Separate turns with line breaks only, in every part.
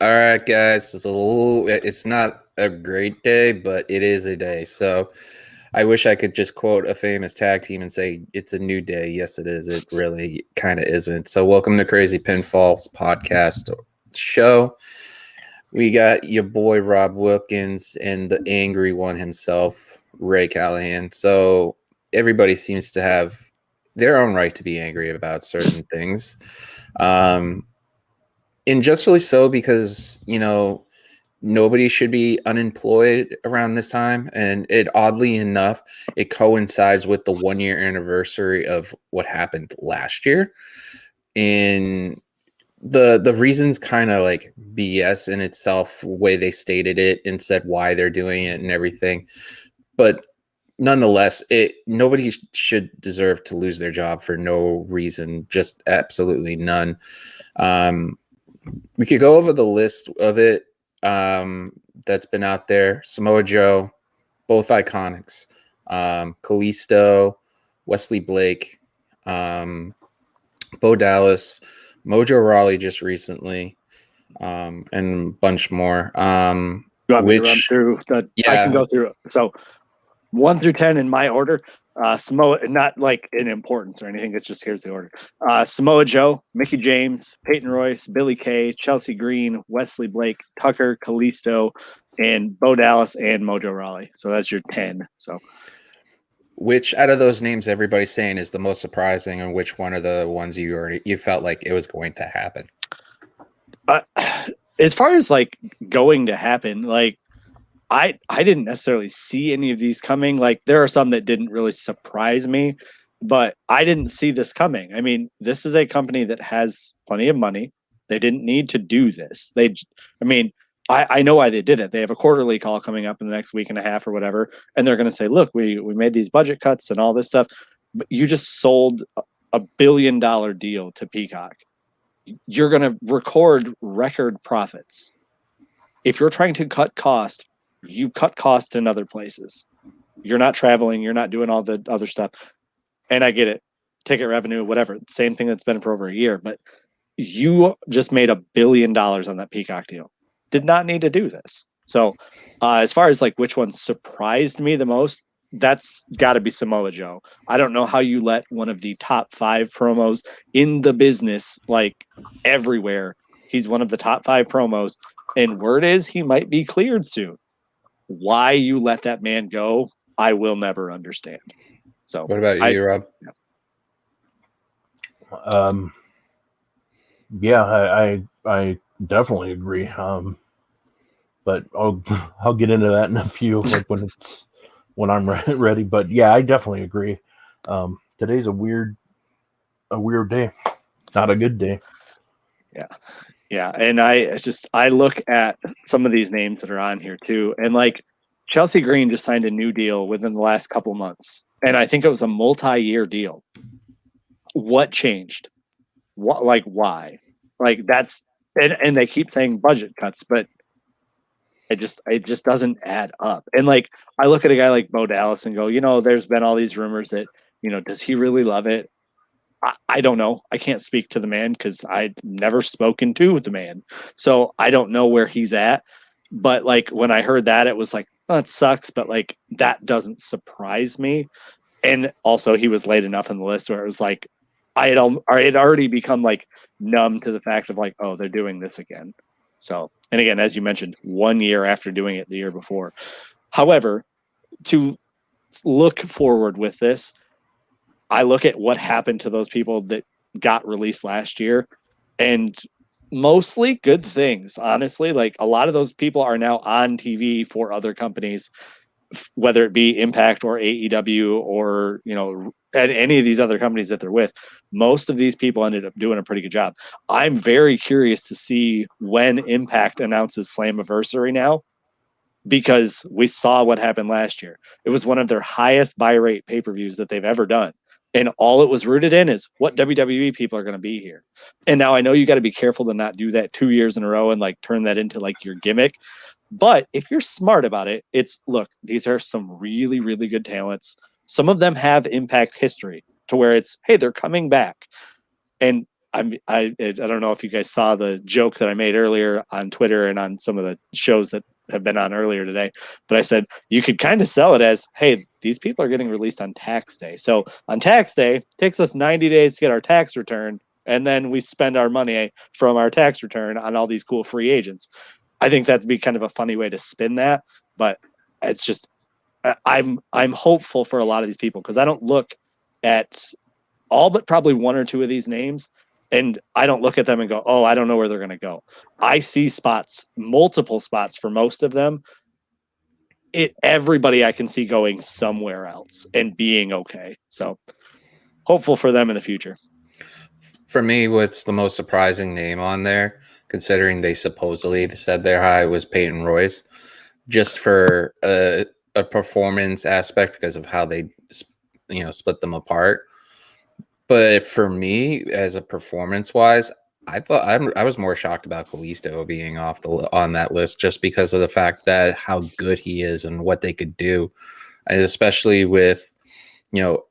All right, guys. It's not a great day, but it is a day. So I wish I could just quote a famous tag team and say it's a new day. Yes, it is. It really kind of isn't. So welcome to Crazy Pinfalls podcast show. We got your boy Rob Wilkins and the angry one himself, Ray Callahan. So everybody seems to have their own right to be angry about certain things. And justly so, because nobody should be unemployed around this time, and it oddly enough it coincides with the 1 year anniversary of what happened last year. And the reasons kind of like BS in itself, way they stated it and said why they're doing it and everything. But nonetheless, nobody should deserve to lose their job for no reason, just absolutely none. We could go over the list of it that's been out there. Samoa Joe, both iconics. Kalisto, Wesley Blake, Bo Dallas, Mojo Rawley just recently, and a bunch more.
You want me to run through that? Yeah. I can go through. So 1 through 10 in my order. Samoa, not like in importance or anything. It's just here's the order. Samoa Joe, Mickey James, Peyton Royce, Billy Kay, Chelsea Green, Wesley Blake, Tucker, Kalisto, and Bo Dallas and Mojo Rawley. So that's your 10. So,
which out of those names everybody's saying is the most surprising, and which one of the ones you felt like it was going to happen?
As far as like going to happen, like I didn't necessarily see any of these coming. Like there are some that didn't really surprise me, but I didn't see this coming. I mean, this is a company that has plenty of money. They didn't need to do this. I know why they did it. They have a quarterly call coming up in the next week and a half or whatever, and they're going to say, look, we made these budget cuts and all this stuff, but you just sold $1 billion deal to Peacock. You're going to record profits. If you're trying to cut cost, you cut cost in other places. You're not traveling. You're not doing all the other stuff. And I get it. Ticket revenue, whatever. Same thing that's been for over a year. But you just made $1 billion on that Peacock deal. Did not need to do this. So as far as like which one surprised me the most, that's got to be Samoa Joe. I don't know how you let one of the top 5 promos in the business, like everywhere. He's one of the top 5 promos. And word is he might be cleared soon. Why you let that man go, I will never understand. So,
what about you, Rob?
I definitely agree. But I'll get into that in a few, like when I'm ready. But yeah, I definitely agree. Today's a weird day, not a good day.
Yeah, and I look at some of these names that are on here too, and like Chelsea Green just signed a new deal within the last couple months, and I think it was a multi-year deal. What changed? What, like, why? Like that's and they keep saying budget cuts, but it just doesn't add up. And like I look at a guy like Bo Dallas and go, there's been all these rumors that does he really love it? I don't know. I can't speak to the man because I've never spoken to the man. So I don't know where he's at. But like when I heard that, it was like, oh, it sucks. But like that doesn't surprise me. And also he was late enough in the list where it was like, I had already become like numb to the fact of like, oh, they're doing this again. So, and again, as you mentioned, 1 year after doing it the year before. However, to look forward with this, I look at what happened to those people that got released last year, and mostly good things, honestly. Like a lot of those people are now on TV for other companies, whether it be Impact or AEW or, at any of these other companies that they're with. Most of these people ended up doing a pretty good job. I'm very curious to see when Impact announces Slammiversary now, because we saw what happened last year. It was one of their highest buy rate pay-per-views that they've ever done. And all it was rooted in is what WWE people are going to be here. And now I know you got to be careful to not do that 2 years in a row and like turn that into like your gimmick. But if you're smart about it, look, these are some really, really good talents. Some of them have Impact history to where it's, hey, they're coming back. And I don't know if you guys saw the joke that I made earlier on Twitter and on some of the shows that have been on earlier today, but I said you could kind of sell it as, hey, these people are getting released on tax day. So on tax day, it takes us 90 days to get our tax return, and then we spend our money from our tax return on all these cool free agents. I think that'd be kind of a funny way to spin that, but it's just I'm hopeful for a lot of these people because I don't look at all but probably one or two of these names, and I don't look at them and go, oh, I don't know where they're going to go. I see spots, multiple spots for most of them. Everybody I can see going somewhere else and being okay. So hopeful for them in the future.
For me, what's the most surprising name on there, considering they supposedly said their high, was Peyton Royce, just for a performance aspect because of how they, split them apart. But for me, as a performance wise, I thought I was more shocked about Kalisto being on that list just because of the fact that how good he is and what they could do, and especially with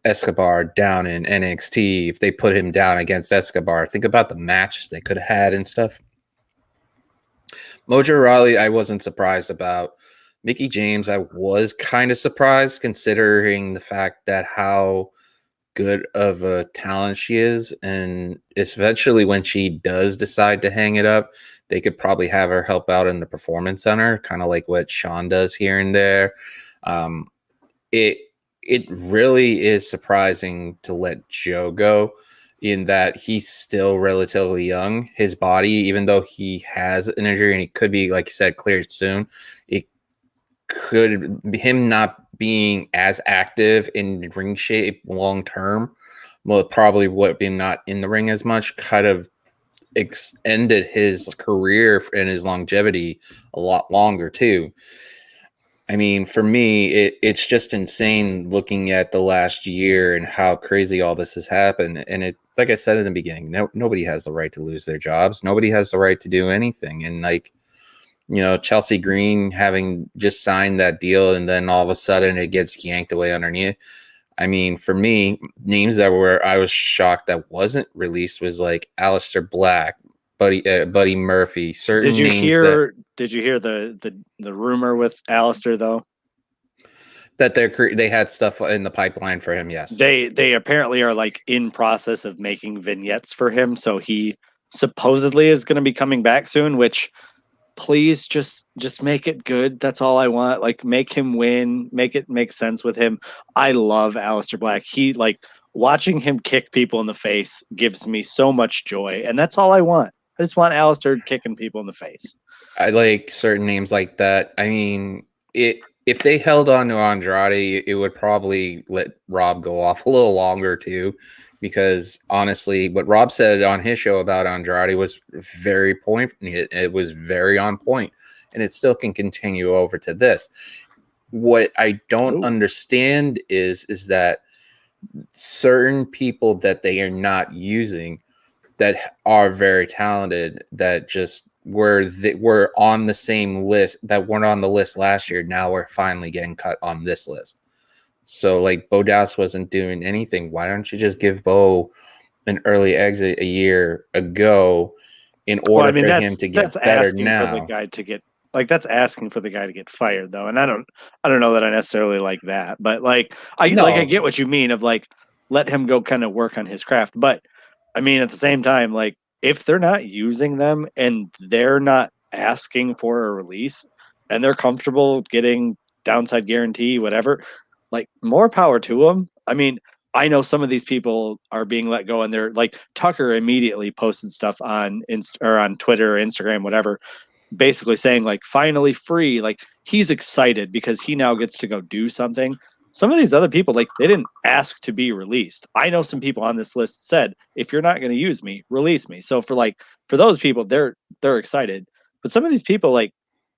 Escobar down in NXT. If they put him down against Escobar, think about the matches they could have had and stuff. Mojo Rawley, I wasn't surprised about. Mickie James, I was kind of surprised considering the fact that how good of a talent she is, and eventually when she does decide to hang it up, they could probably have her help out in the performance center, kind of like what Sean does here and there. It really is surprising to let Joe go, in that he's still relatively young. His body, even though he has an injury and he could be, like you said, cleared soon, it could him not being as active in ring shape long term, well, probably would be not in the ring as much, kind of extended his career and his longevity a lot longer too. I mean, for me, it's just insane looking at the last year and how crazy all this has happened. And it, like I said in the beginning, nobody has the right to lose their jobs. Nobody has the right to do anything. And like, Chelsea Green having just signed that deal and then all of a sudden it gets yanked away underneath. I mean, for me, names that I was shocked that wasn't released was like Aleister Black, Buddy Murphy. Certain
Did you
names
hear the rumor with Aleister though?
That they had stuff in the pipeline for him. Yes,
they apparently are like in process of making vignettes for him, so he supposedly is going to be coming back soon. Which, please just make it good. That's all I want. Like, make him win. Make it make sense with him. I love Aleister Black. He, like, watching him kick people in the face gives me so much joy, and that's all I want. I just want Aleister kicking people in the face.
I like certain names like that. I mean, if they held on to Andrade, it would probably let Rob go off a little longer too, because honestly, what Rob said on his show about Andrade was very point. It was very on point, and it still can continue over to this. What I don't understand is that certain people that they are not using that are very talented, that just were on the same list, that weren't on the list last year, now we're finally getting cut on this list. So like Bo Dallas wasn't doing anything. Why don't you just give Bo an early exit a year ago in order for him to get better now?
For the guy to get, like, that's asking for the guy to get fired though. And I don't know that I necessarily like that, but like I get what you mean of like, let him go kind of work on his craft. But I mean, at the same time, like, if they're not using them and they're not asking for a release and they're comfortable getting downside guarantee, whatever, like, more power to them. I mean, I know some of these people are being let go, and they're like, Tucker immediately posted stuff on on Twitter or Instagram, whatever, basically saying like, finally free. Like, he's excited because he now gets to go do something. Some of these other people, like, they didn't ask to be released. I know some people on this list said, if you're not going to use me, release me. So for those people, they're excited. But some of these people, like,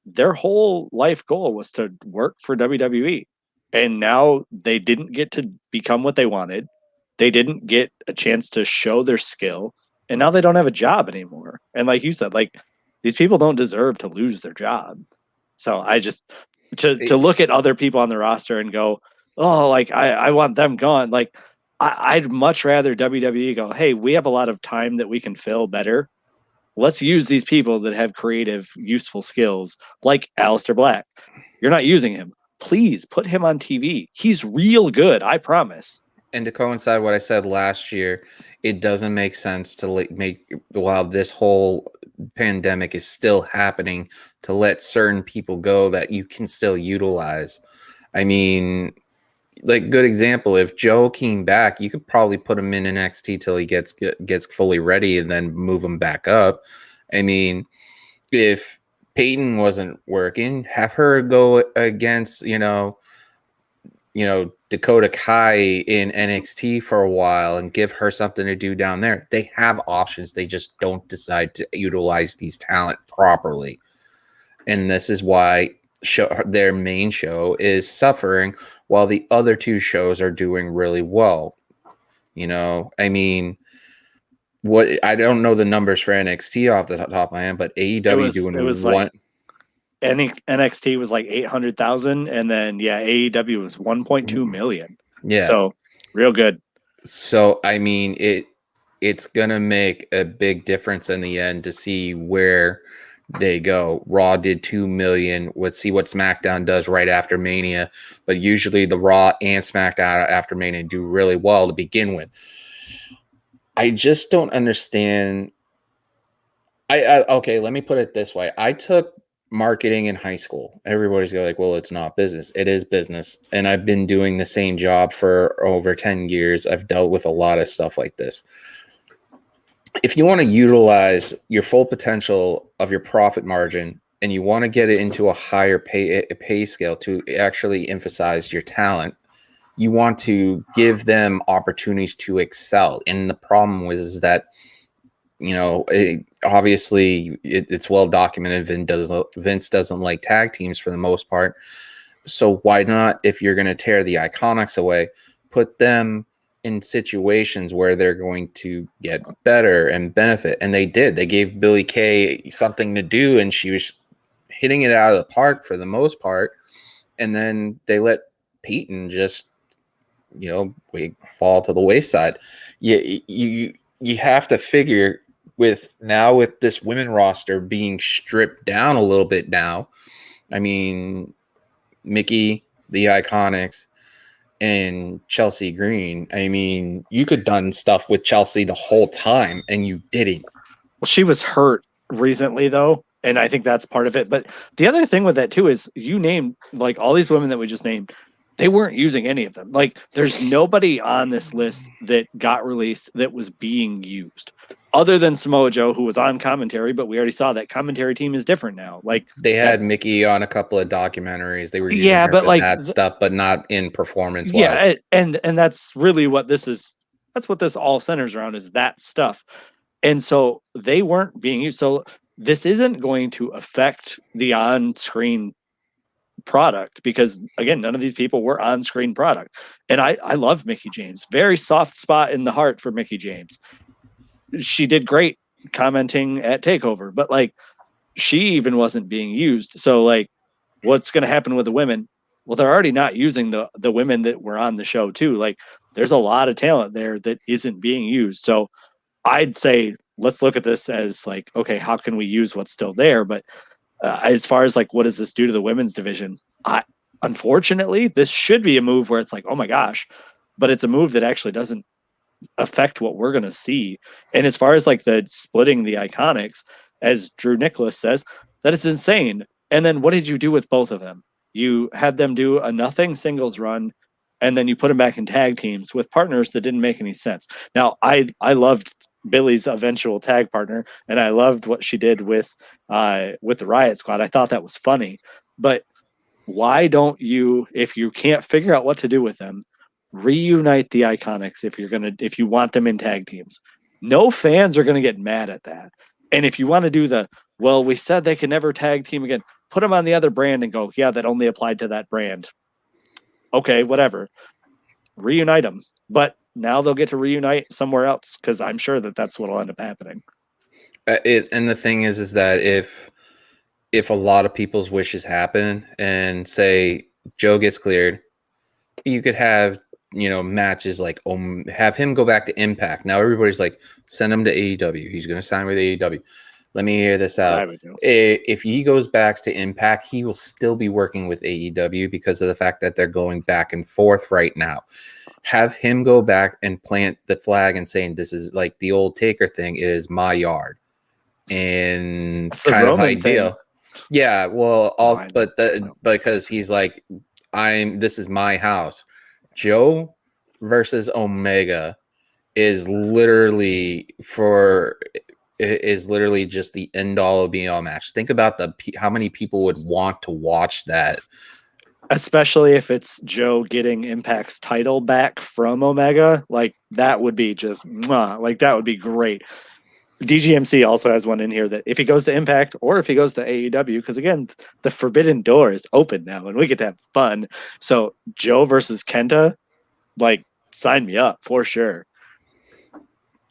their whole life goal was to work for WWE. And now they didn't get to become what they wanted. They didn't get a chance to show their skill. And now they don't have a job anymore. And like you said, like, these people don't deserve to lose their job. So I just, to look at other people on the roster and go, oh, like, I want them gone. Like, I'd much rather WWE go, hey, we have a lot of time that we can fill better. Let's use these people that have creative, useful skills, like Aleister Black. You're not using him. Please put him on TV. He's real good, I promise.
And to coincide what I said last year, it doesn't make sense to make, while this whole pandemic is still happening, to let certain people go that you can still utilize. I mean, like, good example, if Joe came back, you could probably put him in NXT till he gets fully ready and then move him back up. I mean, if Peyton wasn't working, have her go against, Dakota Kai in NXT for a while and give her something to do down there. They have options. They just don't decide to utilize these talent properly. And this is why their main show is suffering while the other two shows are doing really well. I mean, I don't know the numbers for NXT off the top of my head, but AEW
it was
one.
NXT was like 800,000, and then AEW was 1.2 million.
Yeah,
so real good.
So I mean, it's gonna make a big difference in the end to see where they go. Raw did 2 million. Let's see what SmackDown does right after Mania. But usually the Raw and SmackDown after Mania do really well to begin with. I just don't understand. Okay, let me put it this way. I took marketing in high school. Everybody's like, well, it's not business. It is business. And I've been doing the same job for over 10 years. I've dealt with a lot of stuff like this. If you want to utilize your full potential of your profit margin and you want to get it into a higher pay scale to actually emphasize your talent, you want to give them opportunities to excel. And the problem is that, obviously it's well documented. Vince doesn't like tag teams for the most part. So why not, if you're going to tear the Iconics away, put them in situations where they're going to get better and benefit? And they did. They gave Billie Kay something to do, and she was hitting it out of the park for the most part. And then they let Peyton just, fall to the wayside. You have to figure with this women roster being stripped down a little bit now. I mean, Mickey, the Iconics, and Chelsea Green. I mean, you could done stuff with Chelsea the whole time, and you didn't.
Well, she was hurt recently, though, and I think that's part of it. But the other thing with that, too, is you named, like, all these women that we just named, they weren't using any of them. Like, there's nobody on this list that got released that was being used other than Samoa Joe, who was on commentary, but we already saw that commentary team is different now. Like,
they had Mickey on a couple of documentaries. They were using her for that stuff, but not in performance.
Yeah, and that's really what this is. That's what this all centers around, is that stuff. And so they weren't being used. So this isn't going to affect the on-screen product, because again, none of these people were on-screen product. And I love Mickie James. Very soft spot in the heart for Mickie James. She did great commenting at TakeOver, but like, she even wasn't being used. So like, what's going to happen with the women? Well, they're already not using the women that were on the show too. Like, there's a lot of talent there that isn't being used. So I'd say, let's look at this as like, okay, how can we use what's still there? But as far as like, what does this do to the women's division? Unfortunately, this should be a move where it's like, oh my gosh, but it's a move that actually doesn't affect what we're going to see. And as far as like the splitting the Iconics, as Drew Nicholas says, that is insane. And then what did you do with both of them? You had them do a nothing singles run, and then you put them back in tag teams with partners that didn't make any sense. Now, I loved Billy's eventual tag partner, and I loved what she did with the Riot Squad. I thought that was funny. But why don't you, if you can't figure out what to do with them, reunite the Iconics if you want them in tag teams? No fans are going to get mad at that. And if you want to do well, we said they can never tag team again, put them on the other brand and go, yeah, that only applied to that brand. Okay, whatever. Reunite them. But now they'll get to reunite somewhere else, because I'm sure that's what will end up happening.
And the thing is that if a lot of people's wishes happen and say Joe gets cleared, you could have matches like have him go back to Impact. Now everybody's like, send him to AEW. He's going to sign with AEW. Let me hear this out. If he goes back to Impact, he will still be working with AEW because of the fact that they're going back and forth right now. Have him go back and plant the flag and saying this is like the old Taker thing is my yard, and
That's
kind of
Roman
ideal.
thing.
Yeah, well, because he's like, this is my house. Joe versus Omega is literally just the end all be all match. Think about how many people would want to watch that,
especially if it's Joe getting Impact's title back from Omega. Like that would be just like that would be great. DGMC also has one in here that if he goes to Impact or if he goes to AEW, because again, the forbidden door is open now and we get to have fun. So Joe versus Kenta, like sign me up for sure.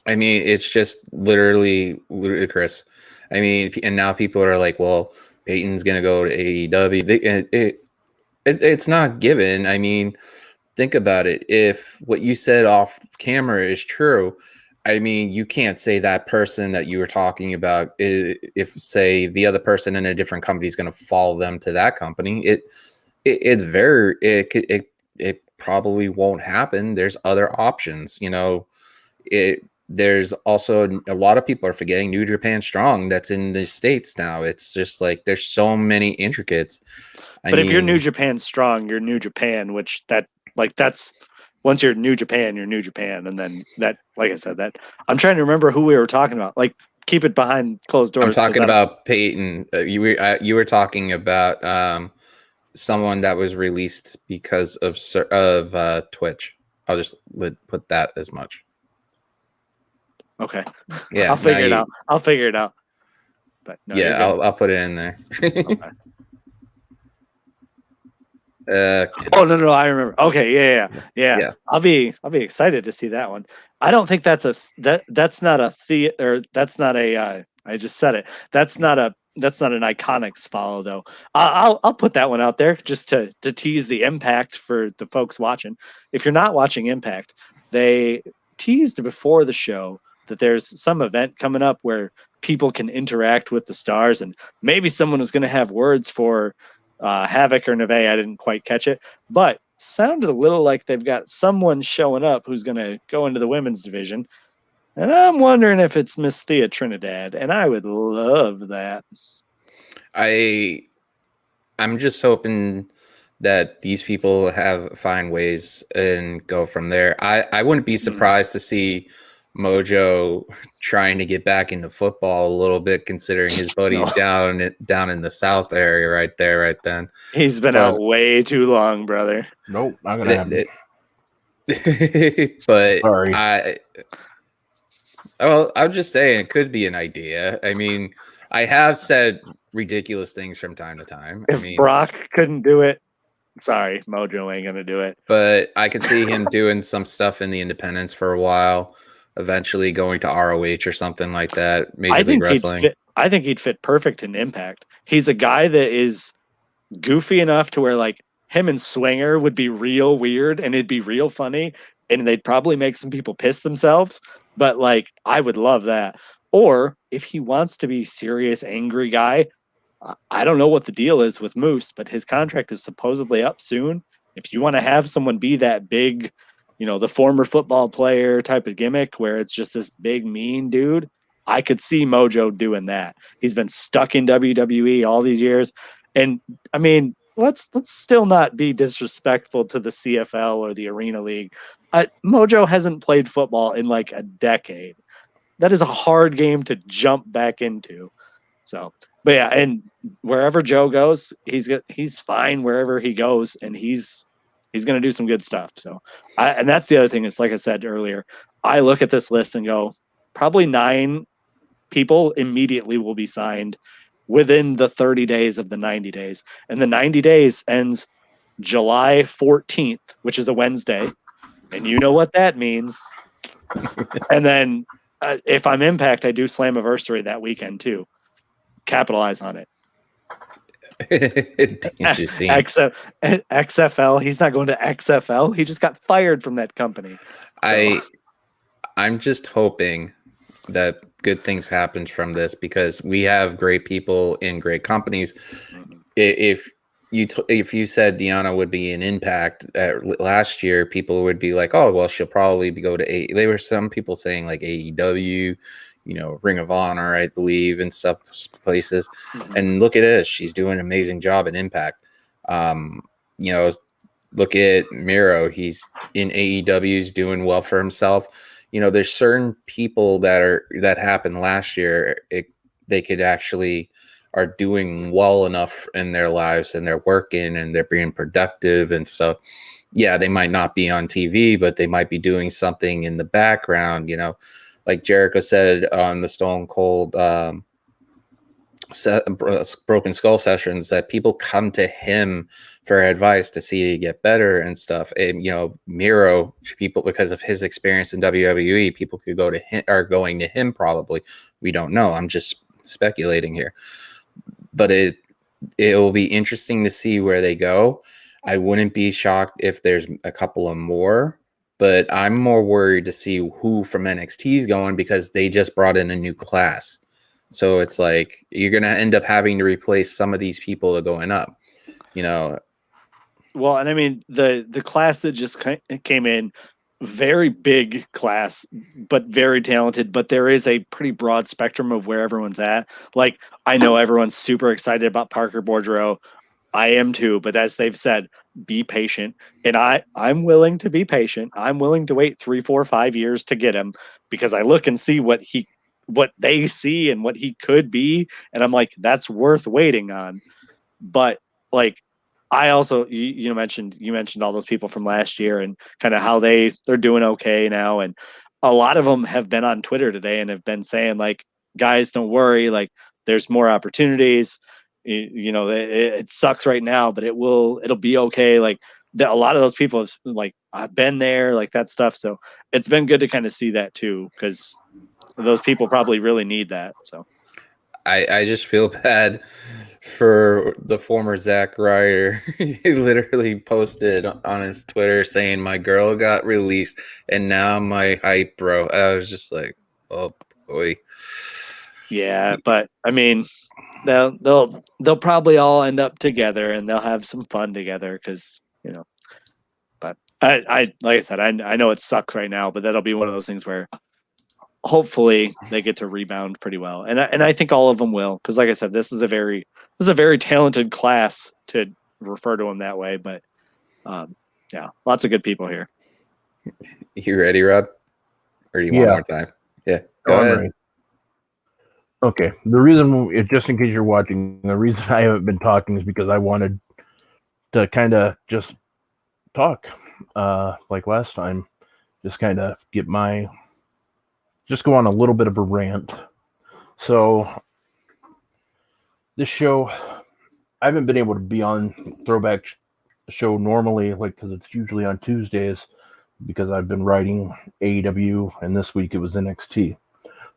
I mean, it's just literally ludicrous. I mean, and now people are like, well, Peyton's going to go to AEW. It's not given. I mean, think about it. If what you said off camera is true, I mean, you can't say that person that you were talking about, if say the other person in a different company is going to follow them to that company, it probably won't happen. There's other options, there's also a lot of people are forgetting New Japan Strong that's in the States now. It's just like there's so many intricates.
But if you're New Japan Strong, you're New Japan, which that's once you're New Japan, you're New Japan. And then that, like I said, that I'm trying to remember who we were talking about. Like keep it behind closed doors.
I'm talking about Peyton. You were talking about someone that was released because of Twitch. I'll just put that as much.
Okay.
Yeah.
I'll figure it out. But no,
yeah, I'll put it in there. Okay.
No, I remember. Okay, yeah. I'll be excited to see that one. I don't think that's not a I just said it. That's not an Iconics follow though. I'll put that one out there just to tease the Impact for the folks watching. If you're not watching Impact, they teased before the show that there's some event coming up where people can interact with the stars, and maybe someone was going to have words for Havoc or Neve. I didn't quite catch it, but sounded a little like they've got someone showing up who's going to go into the women's division. And I'm wondering if it's Miss Thea Trinidad, and I would love that.
I'm just hoping that these people find ways and go from there. I wouldn't be surprised to see Mojo trying to get back into football a little bit, considering his buddy's down in the South area right then.
He's been out way too long, brother.
Nope, not gonna happen.
But
sorry.
I'm just saying it could be an idea. I mean, I have said ridiculous things from time to time.
If Brock couldn't do it, sorry, Mojo ain't gonna do it.
But I could see him doing some stuff in the independents for a while, eventually going to ROH or something like that. Major League Wrestling.
I think he'd fit perfect in Impact. He's a guy that is goofy enough to where like him and Swinger would be real weird and it'd be real funny and they'd probably make some people piss themselves. But like, I would love that. Or if he wants to be serious, angry guy, I don't know what the deal is with Moose, but his contract is supposedly up soon. If you want to have someone be that big, the former football player type of gimmick where it's just this big, mean dude, I could see Mojo doing that. He's been stuck in WWE all these years. And I mean, let's still not be disrespectful to the CFL or the Arena League. Mojo hasn't played football in like a decade. That is a hard game to jump back into. So, but yeah, and wherever Joe goes, he's fine wherever he goes, and he's going to do some good stuff. So, and that's the other thing is, like I said earlier, I look at this list and go, probably 9 people immediately will be signed within the 30 days of the 90 days. And the 90 days ends July 14th, which is a Wednesday. And you know what that means. And then if I'm Impact, I do Slammiversary that weekend too. Capitalize on it.
Didn't you see him?
XFL. He's not going to XFL. He just got fired from that company. So.
I'm just hoping that good things happen from this, because we have great people in great companies. If you said Deanna would be an Impact last year, people would be like, oh, well, she'll probably go to there were some people saying like AEW, Ring of Honor, I believe, and stuff places. And look at this, she's doing an amazing job at Impact. Look at Miro, he's in AEW, he's doing well for himself. There's certain people that happened last year. They could actually are doing well enough in their lives, and they're working and they're being productive and stuff. Yeah, they might not be on TV, but they might be doing something in the background. Like Jericho said on the Stone Cold Broken Skull sessions, that people come to him for advice to see to get better and stuff. And Miro, people, because of his experience in WWE, people could go to him, are going to him probably. We don't know. I'm just speculating here, but it will be interesting to see where they go. I wouldn't be shocked if there's a couple of more, but I'm more worried to see who from NXT is going, because they just brought in a new class. So it's like you're going to end up having to replace some of these people that are going up,
Well, and I mean, the class that just came in, very big class, but very talented. But there is a pretty broad spectrum of where everyone's at. Like, I know everyone's super excited about Parker Boudreaux. I am too, but as they've said, be patient. And I'm willing to be patient. I'm willing to wait 3, 4, 5 years to get him, because I look and see what they see and what he could be. And I'm like, that's worth waiting on. But like, I also, you mentioned all those people from last year and kind of how they're doing okay now. And a lot of them have been on Twitter today and have been saying like, guys, don't worry. Like, there's more opportunities. It sucks right now, but it'll be okay. Like, a lot of those people have like, I've been there, like that stuff. So it's been good to kind of see that too, because those people probably really need that. So
I just feel bad for the former Zack Ryder. He literally posted on his Twitter saying, my girl got released and now my hype, bro. I was just like, oh boy.
Yeah, but I mean, they'll probably all end up together and they'll have some fun together, because but I like I said, I know it sucks right now, but that'll be one of those things where hopefully they get to rebound pretty well. And I think all of them will, because like I said, this is a very talented class, to refer to them that way. But yeah, lots of good people here.
You ready, Rob? Or do you want more time? Yeah, go ahead.
Ready. Okay. The reason, just in case you're watching, the reason I haven't been talking is because I wanted to kind of just talk, like last time, just kind of just go on a little bit of a rant. So this show, I haven't been able to be on Throwback Show normally, like, because it's usually on Tuesdays, because I've been writing AEW, and this week it was NXT.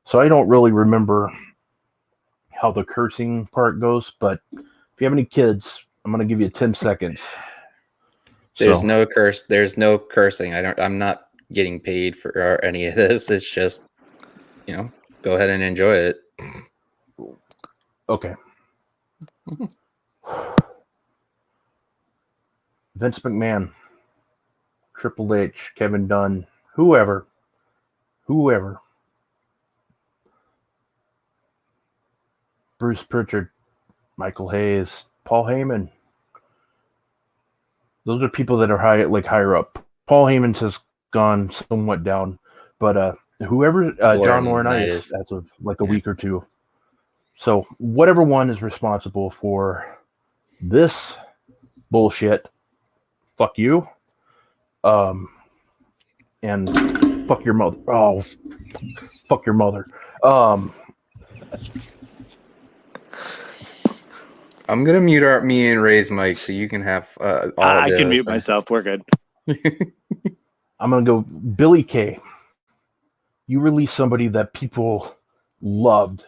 So I don't really remember how the cursing part goes, but if you have any kids, I'm going to give you 10 seconds.
There's no cursing. I'm not getting paid for any of this. It's just, go ahead and enjoy it.
Okay. Vince McMahon, Triple H, Kevin Dunn, whoever, Bruce Pritchard, Michael Hayes, Paul Heyman. Those are people that are higher up. Paul Heyman's has gone somewhat down, but whoever, John Laurinaitis, as of like a week or two. So whatever one is responsible for this bullshit, fuck you, and fuck your mother. Oh, fuck your mother.
I'm gonna mute me and Ray's mic so you can have all.
I can mute myself. We're good.
I'm gonna go Billy Kay. You released somebody that people loved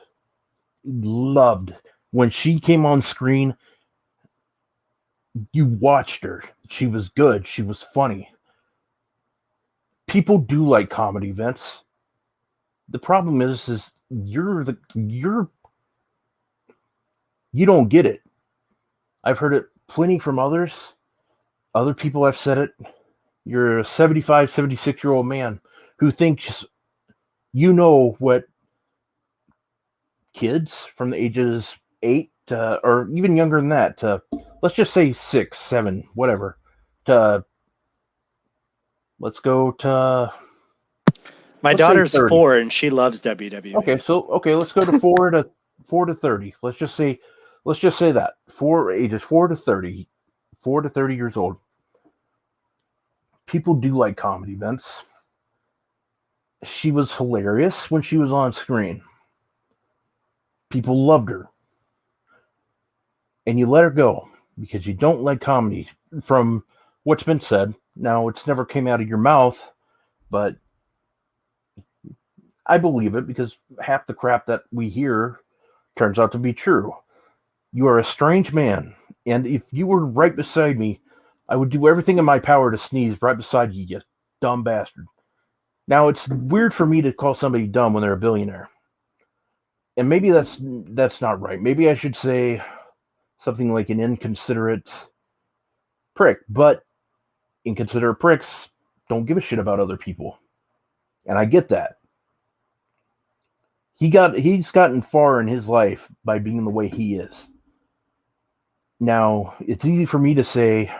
when she came on screen. You watched her. She was good. She was funny. People do like comedy, Vince. The problem is you don't get it. I've heard it plenty from others. Other people have said it. You're a 75, 76-year-old man who thinks you know what kids from the ages 8 or even younger than that, let's just say 6, 7, whatever, let's go to
my daughter's 4 and she loves WWE.
Okay, let's go to 4 to 30. Let's just say that ages 4 to 30 years old. People do like comedy, Vince. She was hilarious when she was on screen. People loved her. And you let her go because you don't like comedy from what's been said. Now, it's never came out of your mouth, but I believe it because half the crap that we hear turns out to be true. You are a strange man, and if you were right beside me, I would do everything in my power to sneeze right beside you, you dumb bastard. Now, it's weird for me to call somebody dumb when they're a billionaire. And maybe that's not right. Maybe I should say something like an inconsiderate prick. But inconsiderate pricks don't give a shit about other people. And I get that. He's gotten far in his life by being the way he is. Now, it's easy for me to say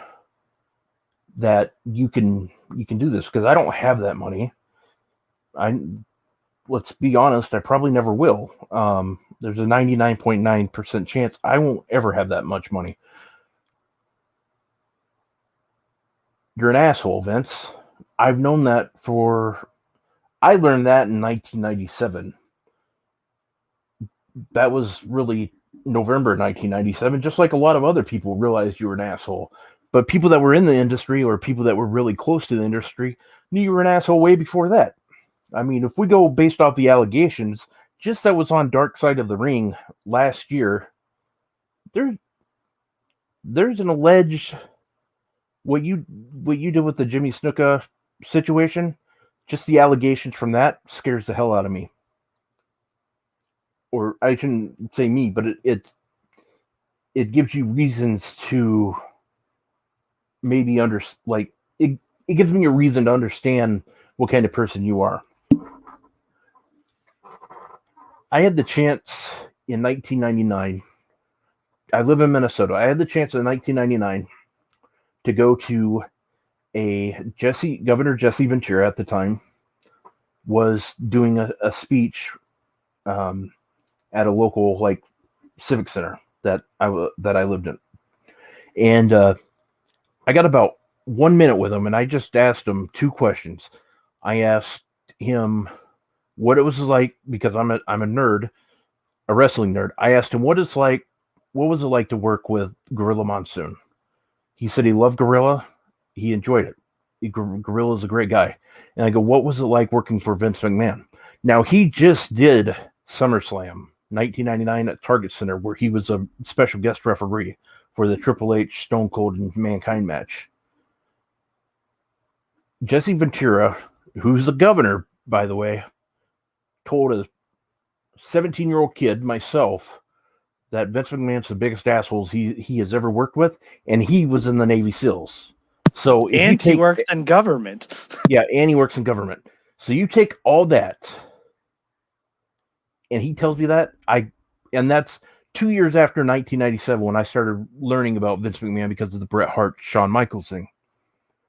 that you can do this because I don't have that money. Let's be honest, I probably never will. There's a 99.9% chance I won't ever have that much money. You're an asshole, Vince. I've known that I learned that in 1997. That was really November 1997, just like a lot of other people realized you were an asshole. But people that were in the industry or people that were really close to the industry knew you were an asshole way before that. I mean, if we go based off the allegations, just that was on Dark Side of the Ring last year, there's an alleged what you did with the Jimmy Snuka situation, just the allegations from that scares the hell out of me. Or I shouldn't say me, but it gives you reasons to maybe it gives me a reason to understand what kind of person you are. I had the chance in 1999. I live in Minnesota. I had the chance in 1999 to go to Governor Jesse Ventura at the time was doing a speech at a local civic center that I lived in, and I got about 1 minute with him, and I just asked him 2 questions. I asked him what it was like because I'm a nerd, a wrestling nerd. I asked him what was it like to work with Gorilla Monsoon. He said he loved Gorilla. He enjoyed it. Gorilla's a great guy. And I go, what was it like working for Vince McMahon? Now, he just did SummerSlam 1999 at Target Center, where he was a special guest referee for the Triple H, Stone Cold, and Mankind match. Jesse Ventura, who's the governor, by the way, told a 17-year-old kid, myself, that Vince McMahon's the biggest assholes he has ever worked with, and he was in the Navy SEALs. So
he works in government.
Yeah, and he works in government. So you take all that, and he tells me that, and that's 2 years after 1997 when I started learning about Vince McMahon because of the Bret Hart, Shawn Michaels thing.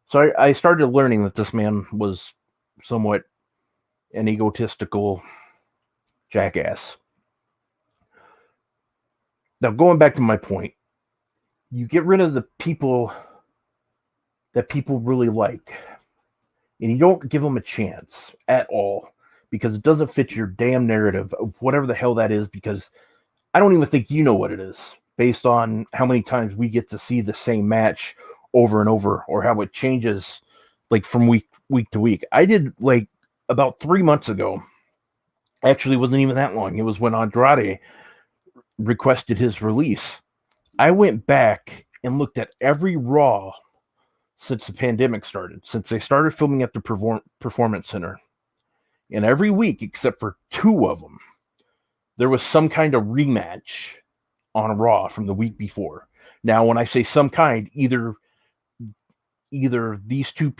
So I started learning that this man was somewhat an egotistical jackass. Now, going back to my point, you get rid of the people that people really like, and you don't give them a chance at all because it doesn't fit your damn narrative of whatever the hell that is, because I don't even think you know what it is based on how many times we get to see the same match over and over, or how it changes from week to week. I did about 3 months ago. Actually, it wasn't even that long. It was when Andrade requested his release. I went back and looked at every Raw since the pandemic started, since they started filming at the Performance Center. And every week, except for 2 of them, there was some kind of rematch on Raw from the week before. Now, when I say some kind, either these two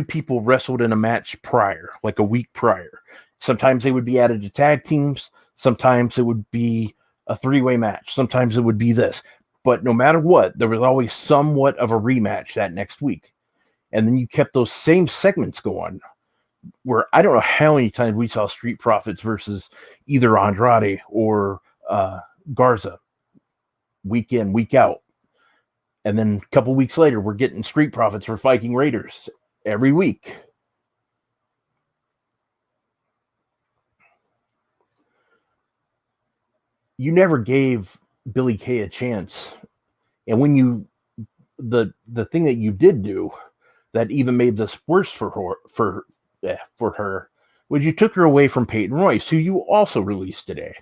people wrestled in a match prior, like a week prior. Sometimes they would be added to tag teams. Sometimes it would be a 3-way match. Sometimes it would be this. But no matter what, there was always somewhat of a rematch that next week. And then you kept those same segments going, where I don't know how many times we saw Street Profits versus either Andrade or Garza week in, week out. And then a couple weeks later, we're getting Street Profits for Viking Raiders every week. You never gave Billie Kay a chance. And when the thing that you did do that even made this worse for her was you took her away from Peyton Royce, who you also released today.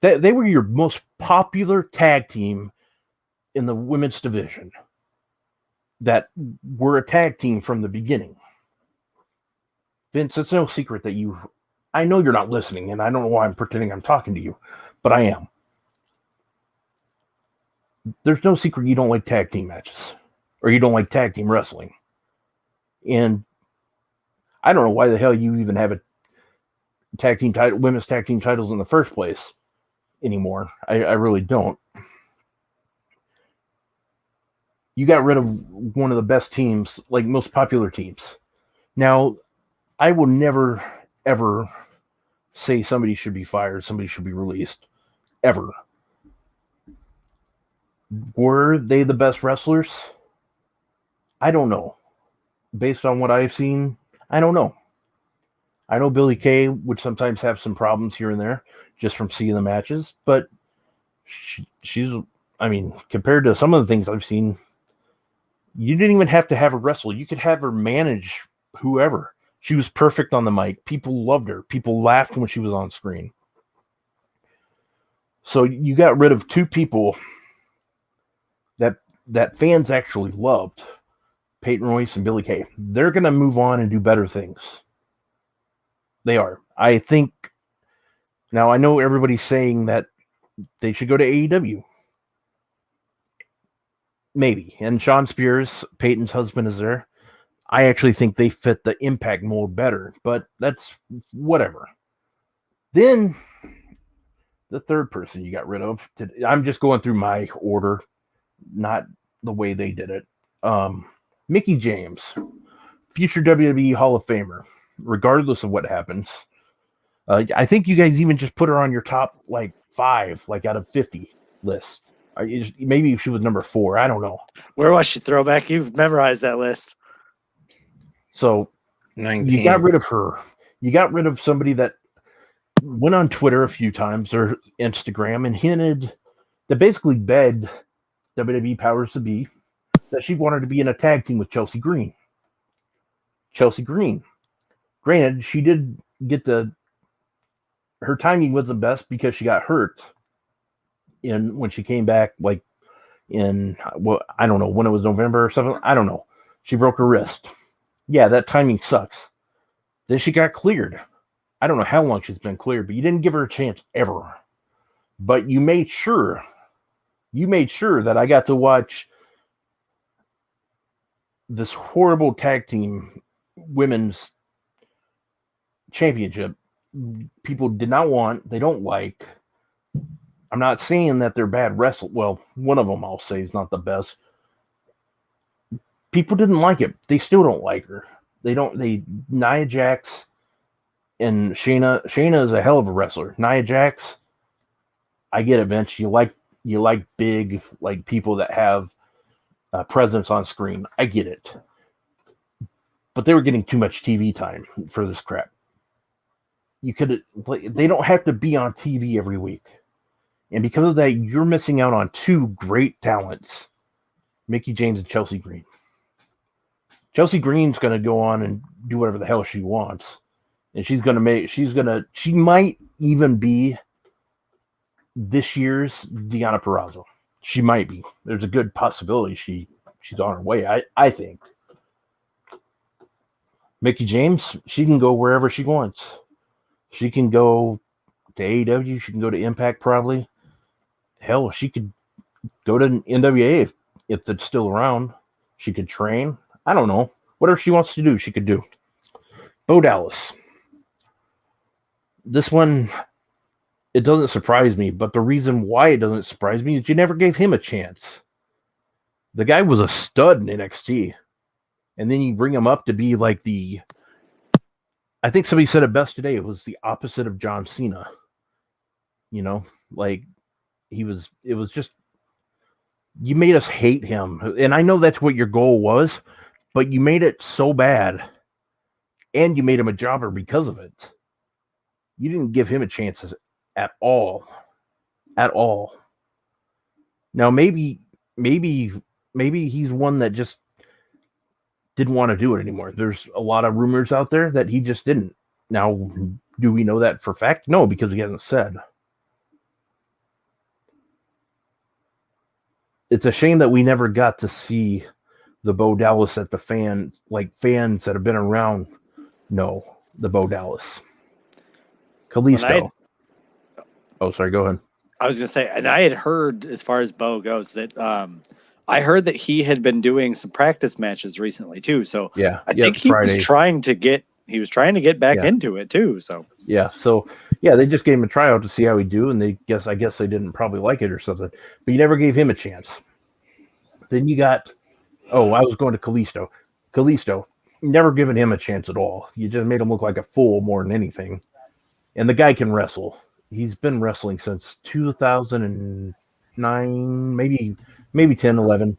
They were your most popular tag team in the women's division that were a tag team from the beginning. Vince, it's no secret that I know you're not listening, and I don't know why I'm pretending I'm talking to you, but I am. There's no secret you don't like tag team matches, or you don't like tag team wrestling. And I don't know why the hell you even have a tag team title, women's tag team titles in the first place anymore. I really don't. You got rid of one of the best teams, like most popular teams. Now, I will never, ever say somebody should be fired, somebody should be released, ever. Were they the best wrestlers? I don't know. Based on what I've seen, I don't know. I know Billie Kay would sometimes have some problems here and there just from seeing the matches, but she's, I mean, compared to some of the things I've seen, you didn't even have to have her wrestle. You could have her manage whoever. She was perfect on the mic. People loved her. People laughed when she was on screen. So you got rid of 2 people that fans actually loved, Peyton Royce and Billie Kay. They're going to move on and do better things. They are. I think, now I know everybody's saying that they should go to AEW. Maybe. And Sean Spears, Peyton's husband, is there. I actually think they fit the Impact mold better, but that's whatever. Then the third person you got rid of, I'm just going through my order, not the way they did it. Mickie James, future WWE Hall of Famer, regardless of what happens. I think you guys even just put her on your top 5, out of 50 list. Maybe she was number 4. I don't know.
Where was she, Throwback? You've memorized that list.
So
19.
You got rid of her. You got rid of somebody that went on Twitter a few times or Instagram and hinted that basically begged WWE powers to be that she wanted to be in a tag team with Chelsea Green. Chelsea Green. Granted, she did get her timing wasn't the best because she got hurt when she came back, I don't know, when it was November or something. I don't know. She broke her wrist. Yeah, that timing sucks. Then she got cleared. I don't know how long she's been cleared, but you didn't give her a chance ever. But you made sure that I got to watch this horrible tag team women's championship. People did not want, they don't like. I'm not saying that they're bad wrestlers. Well, one of them I'll say is not the best. People didn't like it. They still don't like her. Nia Jax and Shayna. Shayna is a hell of a wrestler. Nia Jax, I get it, Vince. You like big, people that have presence on screen. I get it. But they were getting too much TV time for this crap. They don't have to be on TV every week. And because of that, you're missing out on 2 great talents, Mickie James and Chelsea Green. Chelsea Green's going to go on and do whatever the hell she wants. And she might even be this year's Deonna Purrazzo. She might be. There's a good possibility she's on her way. I think. Mickie James, she can go wherever she wants. She can go to AEW. She can go to Impact probably. Hell, she could go to NWA if it's still around. She could train. I don't know. Whatever she wants to do, she could do. Bo Dallas. This one, it doesn't surprise me, but the reason why it doesn't surprise me is you never gave him a chance. The guy was a stud in NXT. And then you bring him up to be like I think somebody said it best today. It was the opposite of John Cena. You know, like it was just, you made us hate him. And I know that's what your goal was, but you made it so bad and you made him a jobber because of it. You didn't give him a chance at all. At all. Now, maybe he's one that just didn't want to do it anymore. There's a lot of rumors out there that he just didn't. Now, do we know that for fact? No, because he hasn't said. It's a shame that we never got to see the Bo Dallas that the fans that have been around know the Bo Dallas. Kalisto. Oh, sorry, go ahead.
I was going to say, and I had heard, as far as Bo goes, that I heard that he had been doing some practice matches recently too. So
yeah,
I think he was trying to get back into it too. So they just gave him a tryout to see how he do, and I guess they didn't probably like it or something. But you never gave him a chance. Then you got, I was going to Kalisto. Kalisto, never given him a chance at all. You just made him look like a fool more than anything. And the guy can wrestle. He's been wrestling since 2009, maybe 10, 11.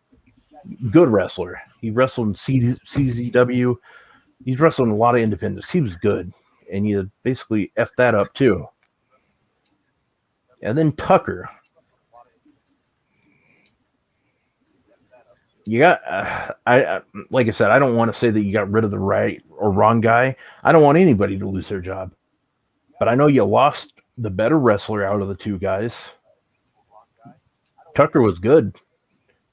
Good wrestler. He wrestled in CZW. He's wrestled in a lot of independents. He was good. And you basically effed that up too. And then Tucker. You got, like I said, I don't want to say that you got rid of the right or wrong guy. I don't want anybody to lose their job. But I know you lost the better wrestler out of the two guys. Tucker was good.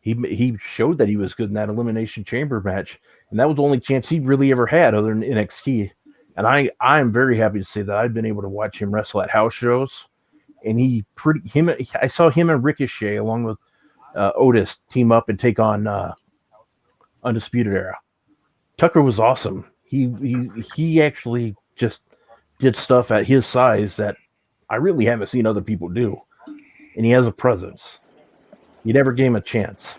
He showed that he was good in that Elimination Chamber match. And that was the only chance he really ever had other than NXT. And I'm very happy to say that I've been able to watch him wrestle at house shows. And I saw him and Ricochet along with Otis team up and take on Undisputed Era. Tucker was awesome. He actually just did stuff at his size that I really haven't seen other people do. And he has a presence. You never gave him a chance.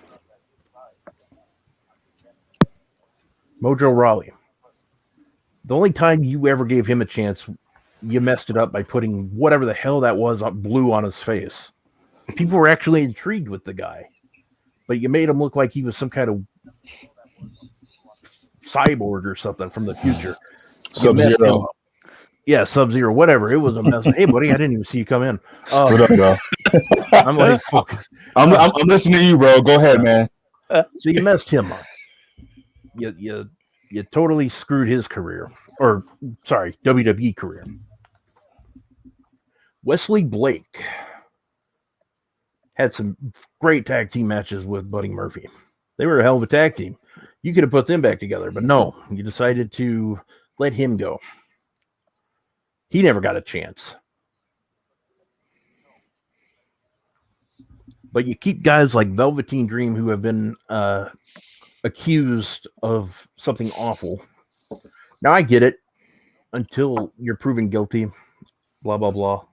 Mojo Rawley. The only time you ever gave him a chance, you messed it up by putting whatever the hell that was blue on his face. People were actually intrigued with the guy. But you made him look like he was some kind of cyborg or something from the future.
Sub-Zero.
Yeah, Sub-Zero, whatever. It was a mess. Hey, buddy, I didn't even see you come in.
What up, bro?
I'm like, fuck.
I'm listening to you, bro. Go ahead, man.
So you messed him up. You totally screwed his career. Or, sorry, WWE career. Wesley Blake had some great tag team matches with Buddy Murphy. They were a hell of a tag team. You could have put them back together, but no, you decided to let him go. He never got a chance. But you keep guys like Velveteen Dream who have been accused of something awful. Now, I get it. Until you're proven guilty, blah, blah, blah.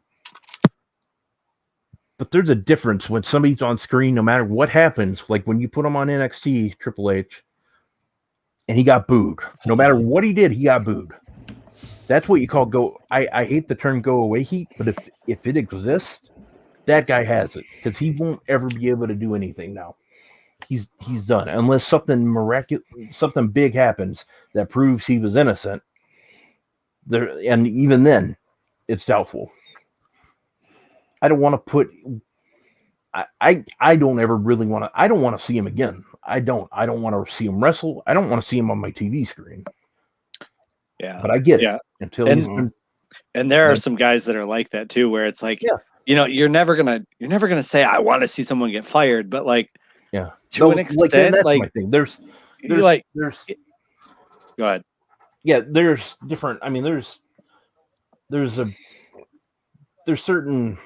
But there's a difference when somebody's on screen, no matter what happens. Like when you put him on NXT, Triple H, and he got booed. No matter what he did, he got booed. That's what you call go. I hate the term go away heat, but if it exists, that guy has it. Because he won't ever be able to do anything now. He's done. Unless something miraculous, something big happens that proves he was innocent. There, and even then, it's doubtful. I don't want to put. I don't ever really want to. I don't want to see him again. I don't want to see him wrestle. I don't want to see him on my TV screen.
Yeah,
but I get it. Until
and there are some guys that are like that too, where it's like, you're never gonna say I want to see someone get fired, but like
Yeah.
to an extent,
that's
like
my thing. There's
like
there's
go ahead.
yeah, there's different. I mean, there's certain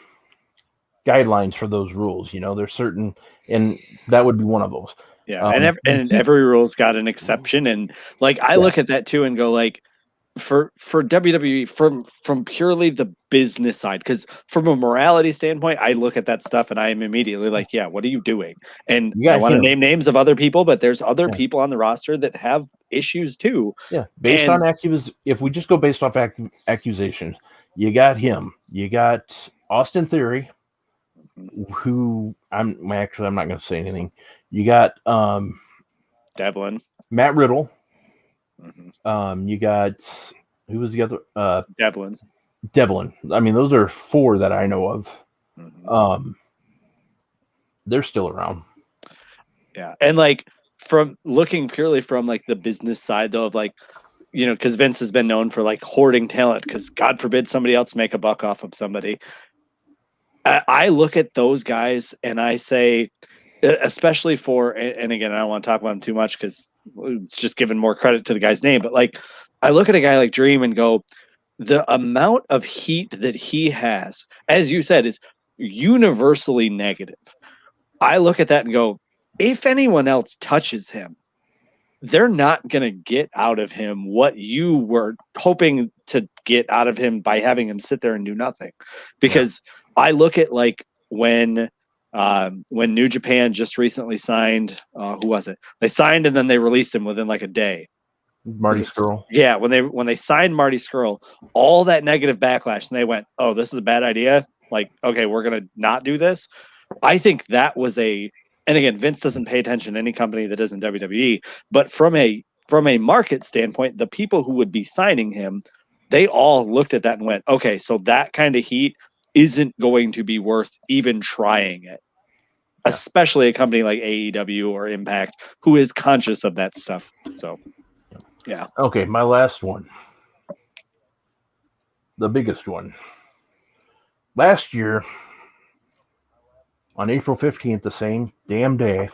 guidelines for those rules. There's certain, and that would be one of those.
Yeah, and every rule's got an exception, and like I look at that too and go like, for WWE from purely the business side, because from a morality standpoint, I look at that stuff and I am immediately like, yeah, what are you doing? And I want to name names of other people, but there's other people on the roster that have issues too.
Yeah, based on if we just go based off accusations, you got him, you got Austin Theory, who I'm not going to say anything. You got
Devlin,
Matt Riddle. You got, who was the other? Devlin. I mean, those are 4 that I know of. They're still around.
Yeah, and like from looking purely from like the business side though, of like, because Vince has been known for like hoarding talent, because God forbid somebody else make a buck off of somebody. I look at those guys and I say, especially for, and again, I don't want to talk about him too much because it's just giving more credit to the guy's name, but like, I look at a guy like Dream and go, the amount of heat that he has, as you said, is universally negative. I look at that and go, if anyone else touches him, they're not going to get out of him what you were hoping to get out of him by having him sit there and do nothing. Because I look at like when New Japan just recently signed, who was it? They signed and then they released him within like a day.
Marty Scurll.
Yeah, when they signed Marty Scurll, all that negative backlash, and they went, "Oh, this is a bad idea." Like, okay, we're gonna not do this. I think that was and again, Vince doesn't pay attention to any company that isn't WWE, but from a market standpoint, the people who would be signing him, they all looked at that and went, okay, so that kind of heat isn't going to be worth even trying it. Yeah. Especially a company like AEW or Impact, who is conscious of that stuff. So, yeah.
Okay, my last one. The biggest one. Last year, on April 15th, the same damn day,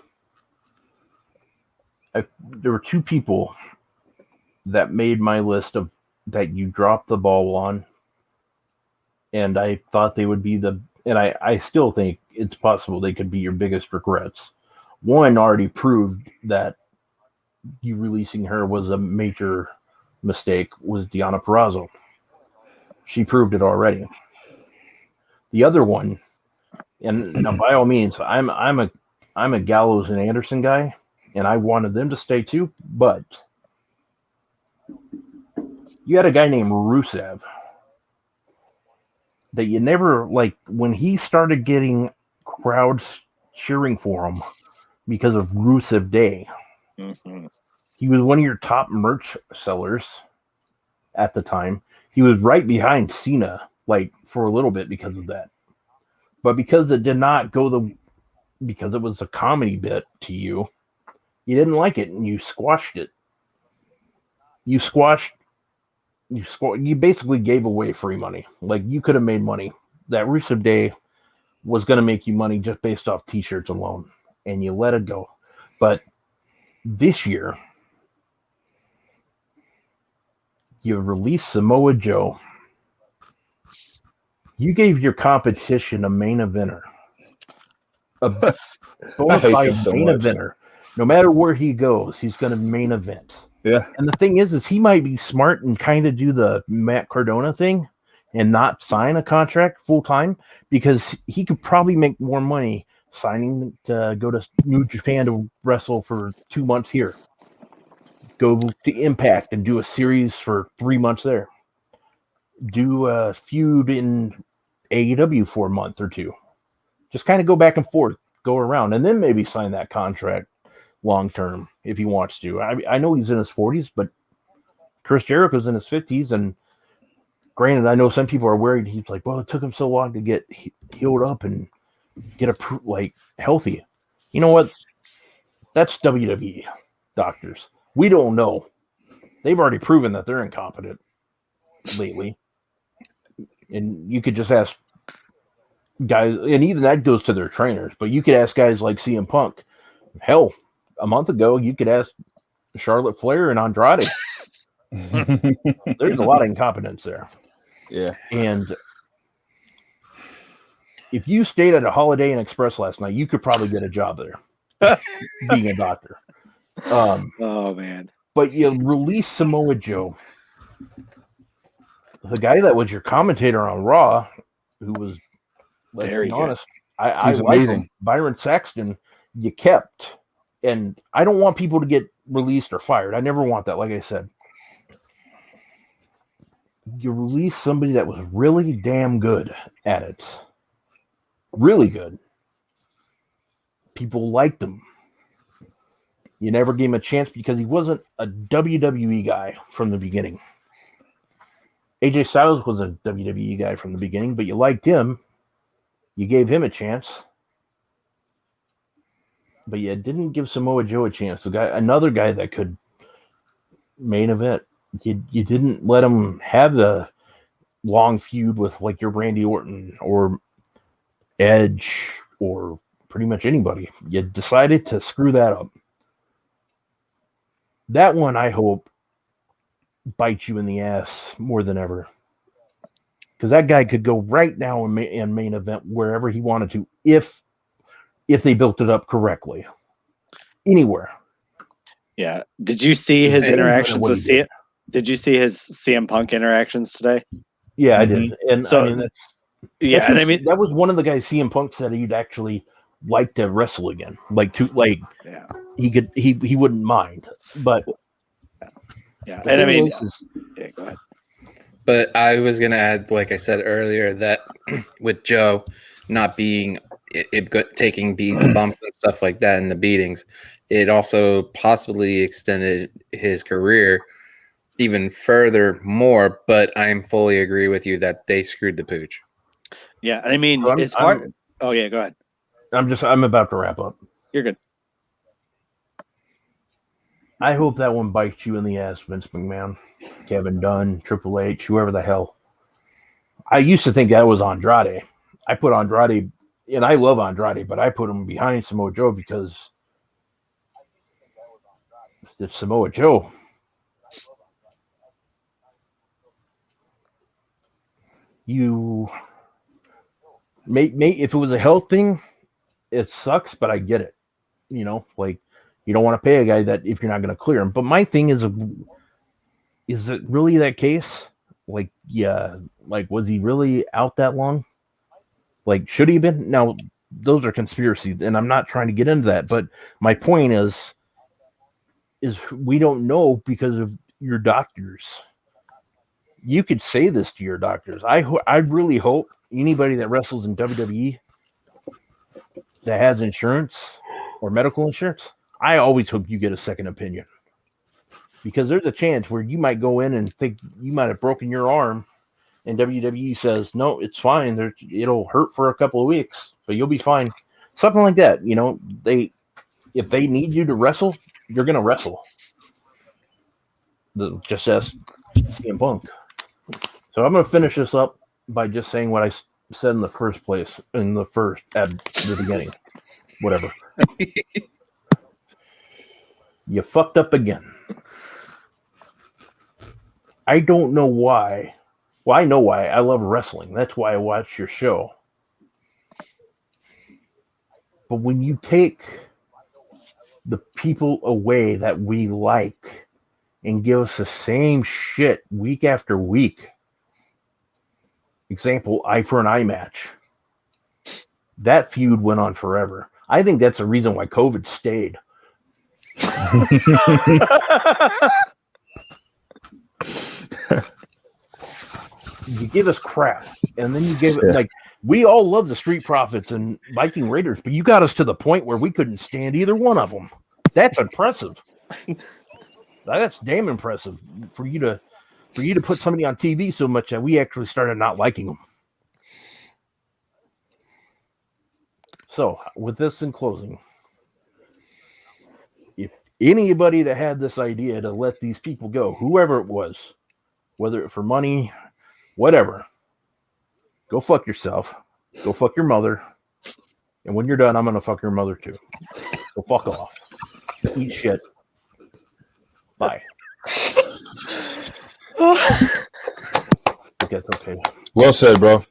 there were 2 people that made my list of that you dropped the ball on, and I thought they would be and I still think it's possible they could be your biggest regrets. One already proved that you releasing her was a major mistake, was Deonna Purrazzo. She proved it already. The other one, and now by all means, I'm a Gallows and Anderson guy, and I wanted them to stay too, but you had a guy named Rusev that you never, like, when he started getting crowds cheering for him because of Rusev Day. He was one of your top merch sellers at the time. He was right behind Cena, like, for a little bit because of that. But because it did not go because it was a comedy bit to you, you didn't like it and you squashed it. You basically gave away free money. Like, you could have made money. That Rusev Day was going to make you money just based off t-shirts alone, and you let it go. But this year, you released Samoa Joe. You gave your competition a main eventer. A bona fide main eventer. No matter where he goes, he's going to main event.
Yeah.
And the thing is he might be smart and kind of do the Matt Cardona thing and not sign a contract full time, because he could probably make more money signing to go to New Japan to wrestle for 2 months here. Go to Impact and do a series for 3 months there. Do a feud in AEW for a month or 2. Just kind of go back and forth, go around, and then maybe sign that contract long term if he wants to. I know he's in his 40s, but Chris Jericho's in his 50s, and granted, I know some people are worried. He's like, well, it took him so long to get healed up and get healthy. You know what? That's WWE doctors. We don't know. They've already proven that they're incompetent lately. And you could just ask guys, and even that goes to their trainers. But you could ask guys like CM Punk. Hell, a month ago, you could ask Charlotte Flair and Andrade. There's a lot of incompetence there.
Yeah.
And if you stayed at a Holiday Inn Express last night, you could probably get a job there, being a doctor.
Oh man!
But you release Samoa Joe, the guy that was your commentator on Raw, who was, let's
Very
be
good.
honest, I
He's
like him.
amazing.
Byron Saxton, you kept, and I don't want people to get released or fired. I never want that. Like I said, you release somebody that was really damn good at it. Really good. People liked him. You never gave him a chance because he wasn't a WWE guy from the beginning. AJ Styles was a WWE guy from the beginning, but you liked him. You gave him a chance. But you didn't give Samoa Joe a chance. Another guy that could main event. You didn't let him have the long feud with like your Randy Orton or Edge or pretty much anybody. You decided to screw that up. That one, I hope, bites you in the ass more than ever. Because that guy could go right now in main event wherever he wanted to, if they built it up correctly. Anywhere.
Yeah. Did you see his
Hey,
interactions
what
with
he did.
Did you see his CM Punk interactions today?
Yeah, I did. And
So-
I mean,
Yeah, and I mean,
that was one of the guys CM Punk said he'd actually like to wrestle again.
yeah,
he wouldn't mind. But
yeah,
the
and I
thing
mean,
is,
yeah, go ahead.
But I was going to add, like I said earlier, that with Joe not being taking bumps and stuff like that in the beatings, it also possibly extended his career even further more. But I fully agree with you that they screwed the pooch.
Yeah, and I mean,
So
as far. Oh yeah, go ahead.
I'm about to wrap up.
You're good.
I hope that one bites you in the ass, Vince McMahon, Kevin Dunn, Triple H, whoever the hell. I used to think that was Andrade. I put Andrade, and I love Andrade, but I put him behind Samoa Joe because it's Samoa Joe. You may if it was a health thing, it sucks, but I get it. You know, like you don't want to pay a guy that if you're not going to clear him. But my thing is it really that case? Like, yeah, like was he really out that long? Like, should he have been? Now, those are conspiracies, and I'm not trying to get into that. But my point is we don't know because of your doctors. You could say this to your doctors. I really hope anybody that wrestles in WWE that has insurance or medical insurance, I always hope you get a second opinion. Because there's a chance where you might go in and think you might have broken your arm, and WWE says, no, it's fine. It'll hurt for a couple of weeks, but you'll be fine. Something like that. You know, if they need you to wrestle, you're going to wrestle. Just as CM Punk. So I'm going to finish this up by just saying what I said in the first place, at the beginning. Whatever. You fucked up again. I don't know why. Well, I know why. I love wrestling. That's why I watch your show. But when you take the people away that we like and give us the same shit week after week, example, eye for an eye match, that feud went on forever. I think that's the reason why COVID stayed. You give us crap, and then you give it like we all love the Street Profits and Viking Raiders, but you got us to the point where we couldn't stand either one of them. That's impressive. That's damn impressive for you to put somebody on TV so much that we actually started not liking them. So, with this in closing, if anybody that had this idea to let these people go, whoever it was, whether it for money, whatever, go fuck yourself. Go fuck your mother. And when you're done, I'm gonna fuck your mother too. So fuck off. Eat shit. Bye. I think that's okay.
Well said, bro.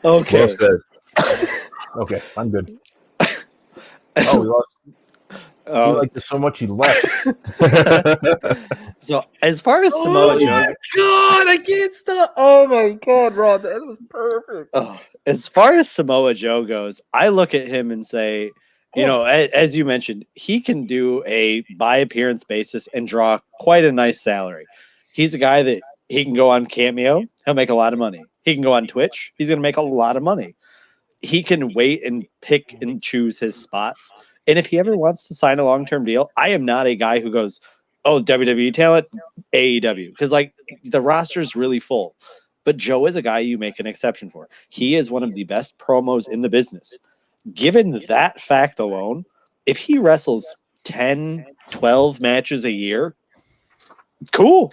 Okay.
Well said.
Okay, I'm good. Oh, we lost. He liked it so much he left.
So as far as Samoa Joe,
God, I can't stop. Oh my God, Rod, that was perfect.
As far as Samoa Joe goes, I look at him and say, you know, as you mentioned, he can do a by appearance basis and draw quite a nice salary. He's a guy that he can go on Cameo, he'll make a lot of money. He can go on Twitch, he's going to make a lot of money. He can wait and pick and choose his spots. And if he ever wants to sign a long-term deal, I am not a guy who goes, oh, WWE talent, AEW. Because, like, the roster is really full. But Joe is a guy you make an exception for. He is one of the best promos in the business. Given that fact alone, if he wrestles 10, 12 matches a year, cool.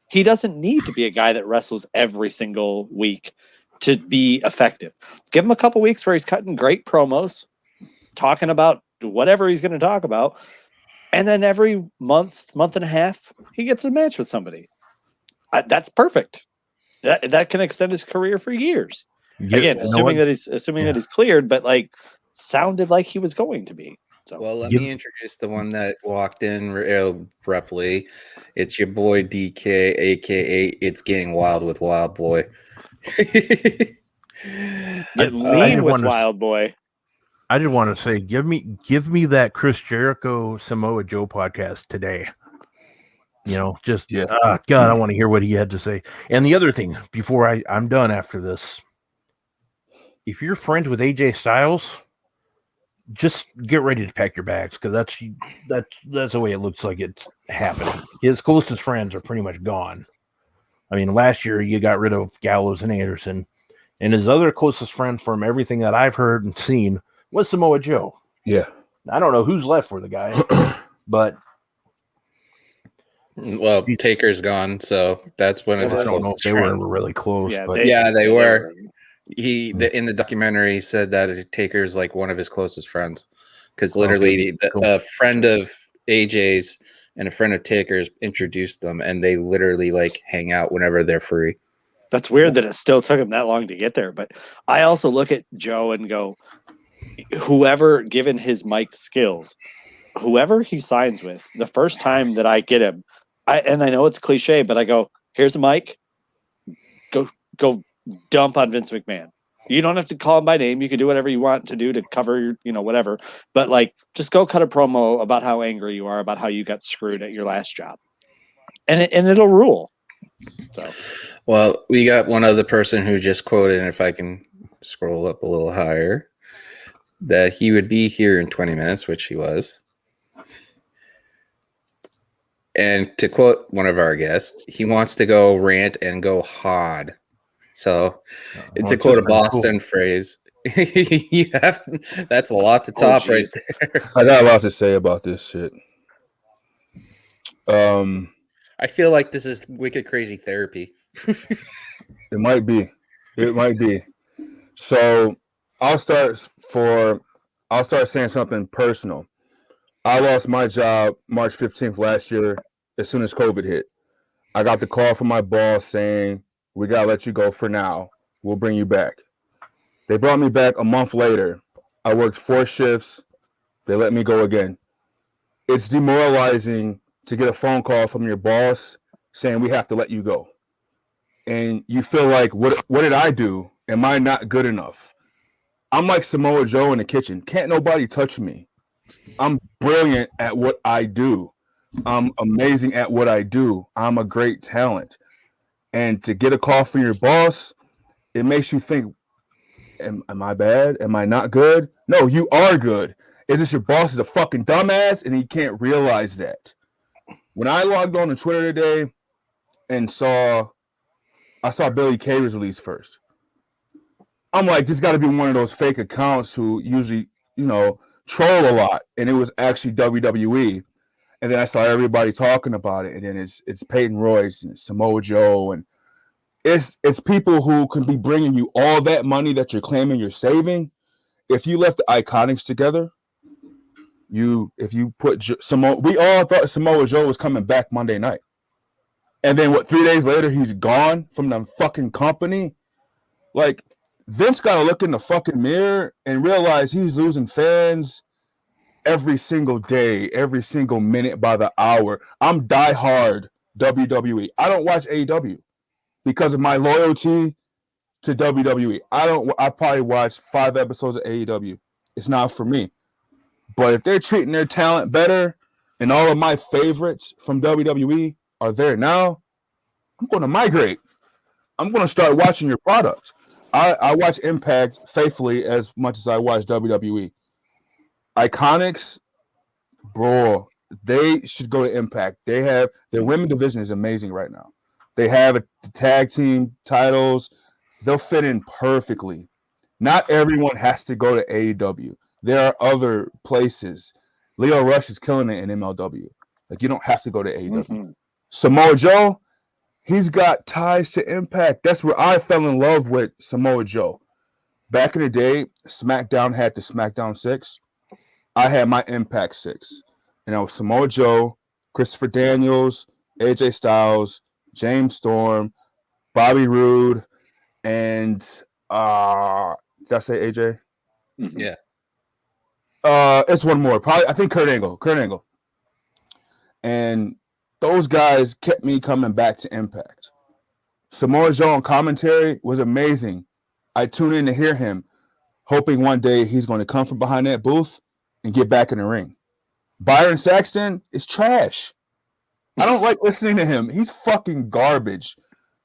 He doesn't need to be a guy that wrestles every single week to be effective. Give him a couple weeks where he's cutting great promos, talking about whatever he's going to talk about, and then every month and a half, he gets a match with somebody. That's perfect. That can extend his career for years. Again, assuming that he's cleared, but like sounded like he was going to be. So,
well, let me introduce the one that walked in abruptly. It's your boy DK, aka It's Getting Wild with Wild Boy.
Get lean with Wild Boy.
I just want to say, give me that Chris Jericho Samoa Joe podcast today. You know, God, I want to hear what he had to say. And the other thing, before I'm done after this, if you're friends with AJ Styles, just get ready to pack your bags, because that's the way it looks like it's happening. His closest friends are pretty much gone. I mean, last year you got rid of Gallows and Anderson, and his other closest friend, from everything that I've heard and seen, was Samoa Joe.
Yeah.
I don't know who's left for the guy, but
well, Taker's gone, so that's one of his.
I don't know if they were really close,
Yeah,
but
they were. In the documentary, he said that Taker's like one of his closest friends, because literally a friend of AJ's and a friend of Taker's introduced them, and they literally like hang out whenever they're free.
That's weird that it still took him that long to get there. But I also look at Joe and go, whoever, given his mic skills, whoever he signs with, the first time that I get him, I know it's cliche, but I go, here's a mic, go dump on Vince McMahon. You don't have to call him by name. You can do whatever you want to do to cover your, whatever. But like, just go cut a promo about how angry you are about how you got screwed at your last job, and it'll rule. So,
well, we got one other person who just quoted, and if I can scroll up a little higher, that he would be here in 20 minutes, which he was. And to quote one of our guests, he wants to go rant and go hard. So it's a quote a Boston phrase. That's a lot to top right there.
I got a lot to say about this shit.
I feel like this is wicked crazy therapy.
It might be. So I'll start saying something personal. I lost my job March 15th last year as soon as COVID hit. I got the call from my boss saying, we got to let you go for now. We'll bring you back. They brought me back a month later. I worked 4 shifts. They let me go again. It's demoralizing to get a phone call from your boss saying we have to let you go. And you feel like, what did I do? Am I not good enough? I'm like Samoa Joe in the kitchen. Can't nobody touch me. I'm brilliant at what I do. I'm amazing at what I do. I'm a great talent. And to get a call from your boss, it makes you think, am I bad? Am I not good? No, you are good. It's just your boss is a fucking dumbass and he can't realize that. When I logged on to Twitter today and I saw Billy Kay was released first. I'm like, this got to be one of those fake accounts who usually, troll a lot. And it was actually WWE. And then I saw everybody talking about it. And then it's Peyton Royce and Samoa Joe. And it's people who can be bringing you all that money that you're claiming you're saving. If you left the Iconics together, if you put we all thought Samoa Joe was coming back Monday night, and then 3 days later he's gone from the fucking company. Like, Vince got to look in the fucking mirror and realize he's losing fans every single day, every single minute by the hour. I'm diehard WWE. I don't watch AEW because of my loyalty to WWE. I probably watched 5 episodes of AEW. It's not for me. But if they're treating their talent better and all of my favorites from WWE are there now, I'm going to migrate. I'm going to start watching your product. I watch Impact faithfully as much as I watch WWE. Iconics, bro, they should go to Impact. Their women division is amazing right now. They have the tag team titles. They'll fit in perfectly. Not everyone has to go to AEW. There are other places. Leo Rush is killing it in MLW. Like, you don't have to go to AEW. Mm-hmm. Samoa Joe, he's got ties to Impact. That's where I fell in love with Samoa Joe. Back in the day, SmackDown had the SmackDown 6. I had my Impact 6. And that was Samoa Joe, Christopher Daniels, AJ Styles, James Storm, Bobby Roode, and did I say AJ?
Mm-hmm. Yeah.
It's one more. Probably, I think Kurt Angle. And those guys kept me coming back to Impact. Samoa Joe on commentary was amazing. I tune in to hear him, hoping one day he's going to come from behind that booth and get back in the ring. Byron Saxton is trash. I don't like listening to him. He's fucking garbage.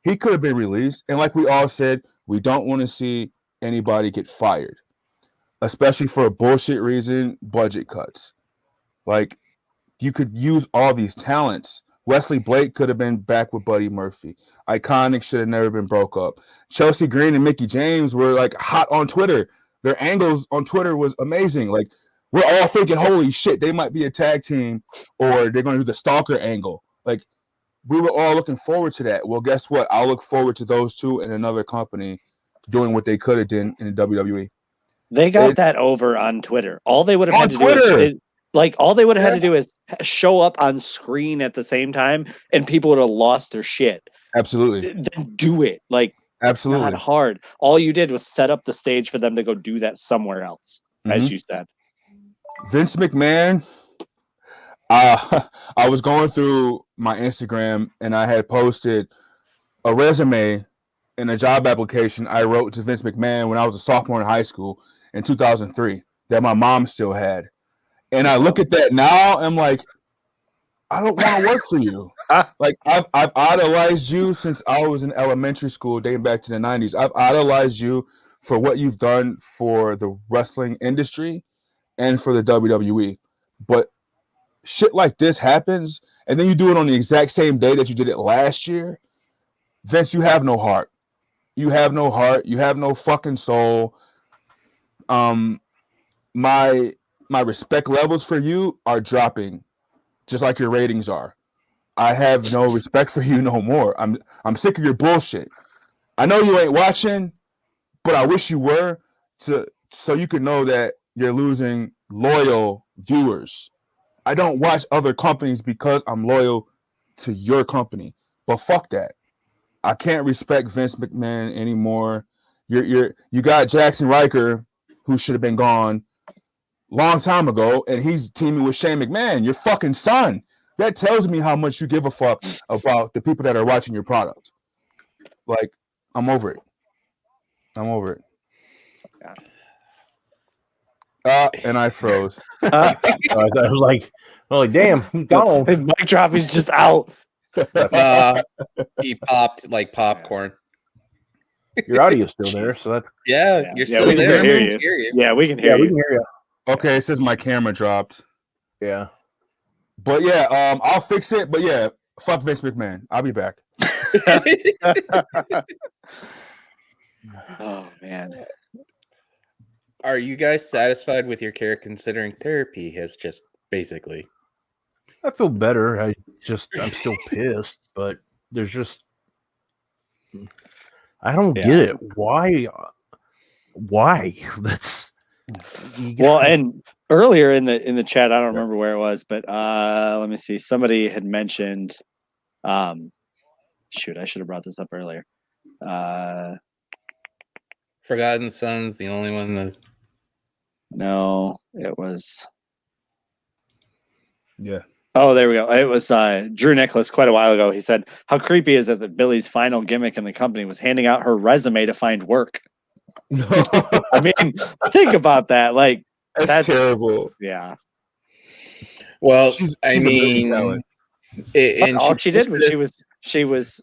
He could have been released. And like we all said, we don't want to see anybody get fired, especially for a bullshit reason, budget cuts. Like, you could use all these talents. Wesley Blake could have been back with Buddy Murphy. Iconic should have never been broke up. Chelsea Green and Mickie James were like hot on Twitter. Their angles on Twitter was amazing. Like, we're all thinking, holy shit, they might be a tag team or they're going to do the stalker angle. Like, we were all looking forward to that. Well, guess what? I'll look forward to those two in another company doing what they could have done in the WWE.
They got that over on Twitter. All they would have had to do is all they would have had to do is show up on screen at the same time, and people would have lost their shit.
Absolutely.
Then do it. Like,
absolutely,
not hard. All you did was set up the stage for them to go do that somewhere else, as you said.
Vince McMahon. I was going through my Instagram and I had posted a resume in a job application I wrote to Vince McMahon when I was a sophomore in high school in 2003 that my mom still had. And I look at that now, I'm like, I don't want to work for you. Like, I've idolized you since I was in elementary school, dating back to the 90s. I've idolized you for what you've done for the wrestling industry and for the WWE. But shit like this happens, and then you do it on the exact same day that you did it last year. Vince, you have no heart. You have no heart. You have no fucking soul. My respect levels for you are dropping, just like your ratings are. I have no respect for you no more. I'm sick of your bullshit. I know you ain't watching, but I wish you were, so you could know that you're losing loyal viewers. I don't watch other companies because I'm loyal to your company. But fuck that. I can't respect Vince McMahon anymore. You got Jackson Riker, who should have been gone long time ago, and he's teaming with Shane McMahon, your fucking son. That tells me how much you give a fuck about the people that are watching your product. Like, I'm over it. And I froze.
I was like, damn, he's gone.
Mic drop, he's just out.
He popped like popcorn.
Your audio's still there, so that's
you're still there.
We can hear you. Yeah, we can hear you.
Okay, it says my camera dropped.
Yeah.
But yeah, I'll fix it. But yeah, fuck Vince McMahon. I'll be back.
Oh man.
Are you guys satisfied with your care considering therapy has just basically?
I feel better. I'm still pissed, but there's just I don't get it. Why? That's
well. And earlier in the chat, I don't remember where it was, but let me see. Somebody had mentioned. Shoot, I should have brought this up earlier.
Forgotten Son's the only one that.
No, it was.
Yeah.
Oh, there we go. It was Drew Nicholas quite a while ago. He said, "How creepy is it that Billy's final gimmick in the company was handing out her resume to find work?" I mean, think about that. Like
that's terrible.
Yeah.
Well,
she's
I mean,
and all she did was she was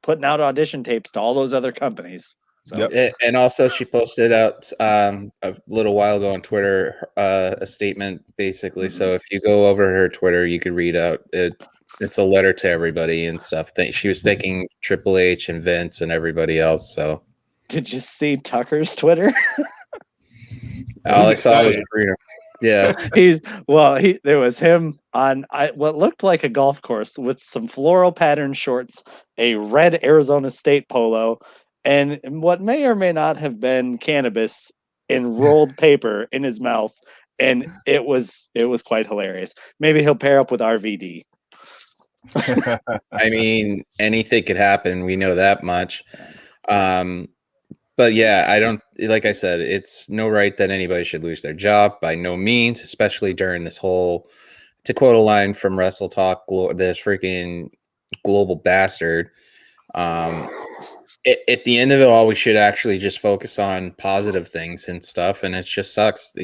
putting out audition tapes to all those other companies. So.
And also she posted out a little while ago on Twitter a statement basically. So if you go over her Twitter, you could read out it's a letter to everybody and stuff. She was thanking Triple H and Vince and everybody else. So
did you see Tucker's Twitter?
All I saw was freedom. Yeah,
there was him on what looked like a golf course with some floral pattern shorts, a red Arizona State polo, and what may or may not have been cannabis in rolled paper in his mouth, and it was quite hilarious. Maybe he'll pair up with RVD.
I mean, anything could happen. We know that much. But yeah, I don't, like I said, it's no right that anybody should lose their job by no means, especially during this whole, to quote a line from Wrestle Talk, this freaking global bastard. At the end of it all, we should actually just focus on positive things and stuff. And it just sucks,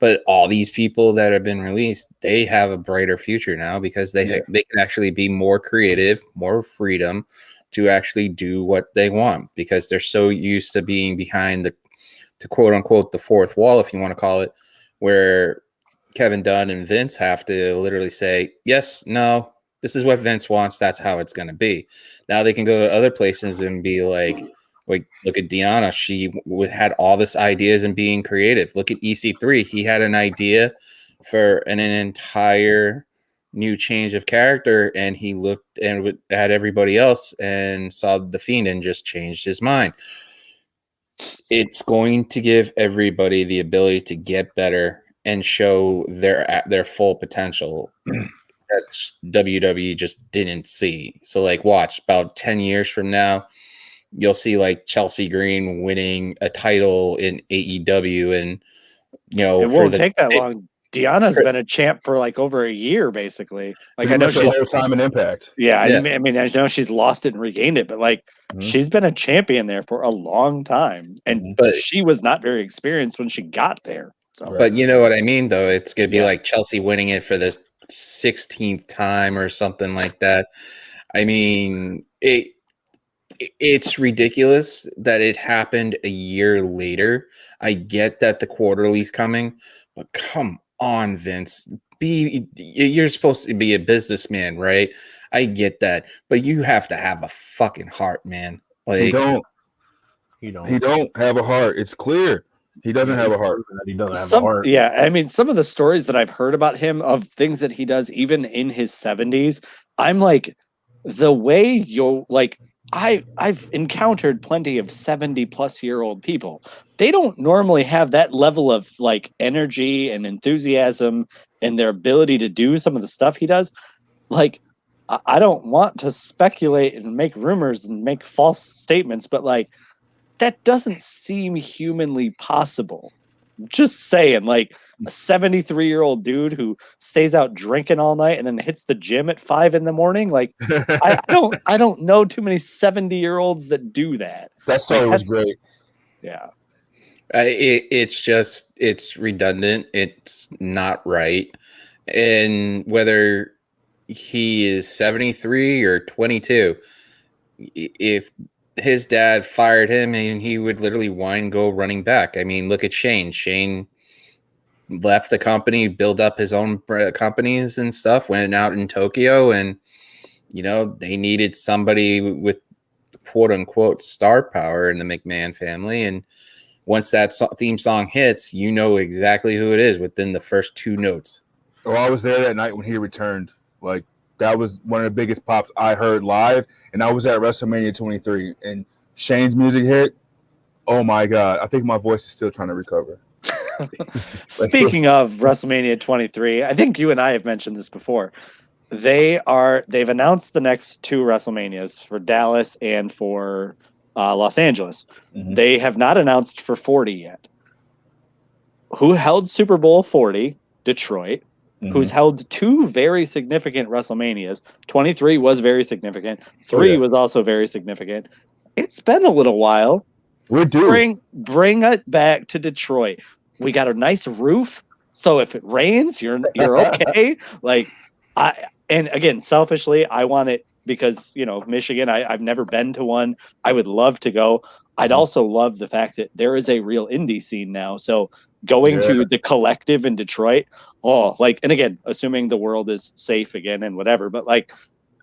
but all these people that have been released, they have a brighter future now because they can actually be more creative, more freedom to actually do what they want because they're so used to being behind to quote unquote, the fourth wall, if you want to call it, where Kevin Dunn and Vince have to literally say, yes, no, this is what Vince wants. That's how it's going to be. Now they can go to other places and be like, look at Deanna. She had all this ideas and being creative. Look at EC3. He had an idea for an entire new change of character, and he looked and at everybody else and saw the Fiend and just changed his mind. It's going to give everybody the ability to get better and show their full potential that WWE just didn't see. So like watch about 10 years from now, you'll see like Chelsea Green winning a title in AEW, and
it won't take that long. Deanna's been a champ for like over a year, basically. Like I know she's
time and Impact.
Yeah, I mean, I know she's lost it and regained it, but like she's been a champion there for a long time, but she was not very experienced when she got there. So,
but you know what I mean, though, it's gonna be like Chelsea winning it for the 16th time or something like that. I mean, it's ridiculous that it happened a year later. I get that the quarterly's coming, but come on, Vince. You're supposed to be a businessman, right? I get that, but you have to have a fucking heart, man. Like
he don't have a heart. It's clear he doesn't have a heart.
He doesn't have a heart.
Yeah, I mean, some of the stories that I've heard about him of things that he does, even in his 70s, I'm like, the way you're like. I've encountered plenty of 70-plus-year-old people. They don't normally have that level of like energy and enthusiasm and their ability to do some of the stuff he does. Like, I don't want to speculate and make rumors and make false statements, but like that doesn't seem humanly possible. Just saying, like a 73-year-old dude who stays out drinking all night and then hits the gym at 5 a.m. Like I don't know too many 70-year-olds that do that.
That story was great.
Yeah.
It's redundant. It's not right. And whether he is 73 or 22, if his dad fired him and he would literally go running back. I mean, look at Shane. Shane left the company, built up his own companies and stuff, went out in Tokyo, and they needed somebody with quote unquote star power in the McMahon family. And once that theme song hits, you know exactly who it is within the first 2 notes.
Oh, I was there that night when he returned. Like, that was one of the biggest pops I heard live, and I was at WrestleMania 23. And Shane's music hit. Oh my God. I think my voice is still trying to recover.
Speaking of WrestleMania 23, I think you and I have mentioned this before. They've announced the next 2 WrestleManias for Dallas and for Los Angeles.
Mhm.
They have not announced for 40 yet. Who held Super Bowl 40? Detroit. Who's held 2 very significant WrestleManias. 23 was very significant. 3 was also very significant. It's been a little while.
We're due.
Bring it back to Detroit. We got a nice roof, so if it rains, you're okay. And again, selfishly, I want it because Michigan. I've never been to one. I would love to go. I'd also love the fact that there is a real indie scene now. So going to the Collective in Detroit, and again, assuming the world is safe again and whatever, but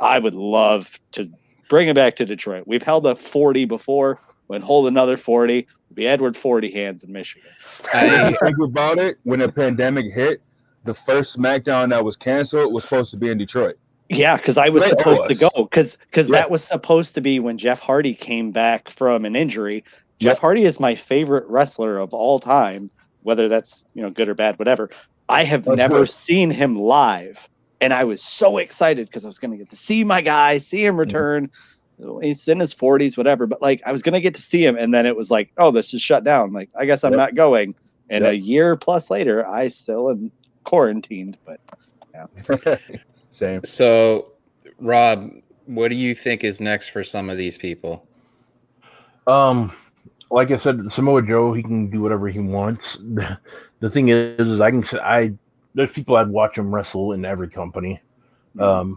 I would love to bring it back to Detroit. We've held a 40 before. We'd hold another 40. It'd be Edward 40 Hands in Michigan.
I think about it. When the pandemic hit, the first Smackdown that was canceled was supposed to be in Detroit.
Yeah, because I was supposed to go because that was supposed to be when Jeff Hardy came back from an injury. Jeff Hardy is my favorite wrestler of all time, whether that's good or bad, whatever. I have never seen him live, and I was so excited because I was going to get to see my guy, see him return. He's in his 40s, whatever, but I was going to get to see him, and then it was this is shut down. I guess I'm not going. And a year plus later, I still am quarantined, but yeah.
Same.
So, Rob, what do you think is next for some of these people?
Like I said, Samoa Joe, he can do whatever he wants. The thing is there's people I'd watch him wrestle in every company. So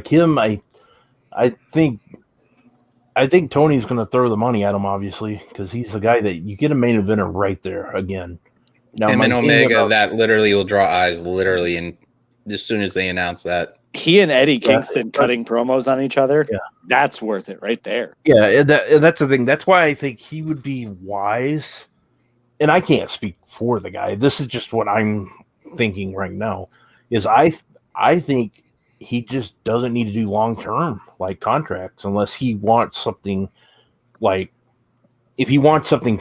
him, I think Tony's going to throw the money at him, obviously, because he's the guy that you get a main eventer right there again. Now,
him and Omega, that literally will draw eyes, literally, and as soon as they announce that.
He and Eddie Kingston cutting promos on each other, that's worth it right there.
Yeah, that's the thing. That's why I think he would be wise. And I can't speak for the guy. This is just what I'm thinking right now. Is I think he just doesn't need to do long-term contracts unless he wants something if he wants something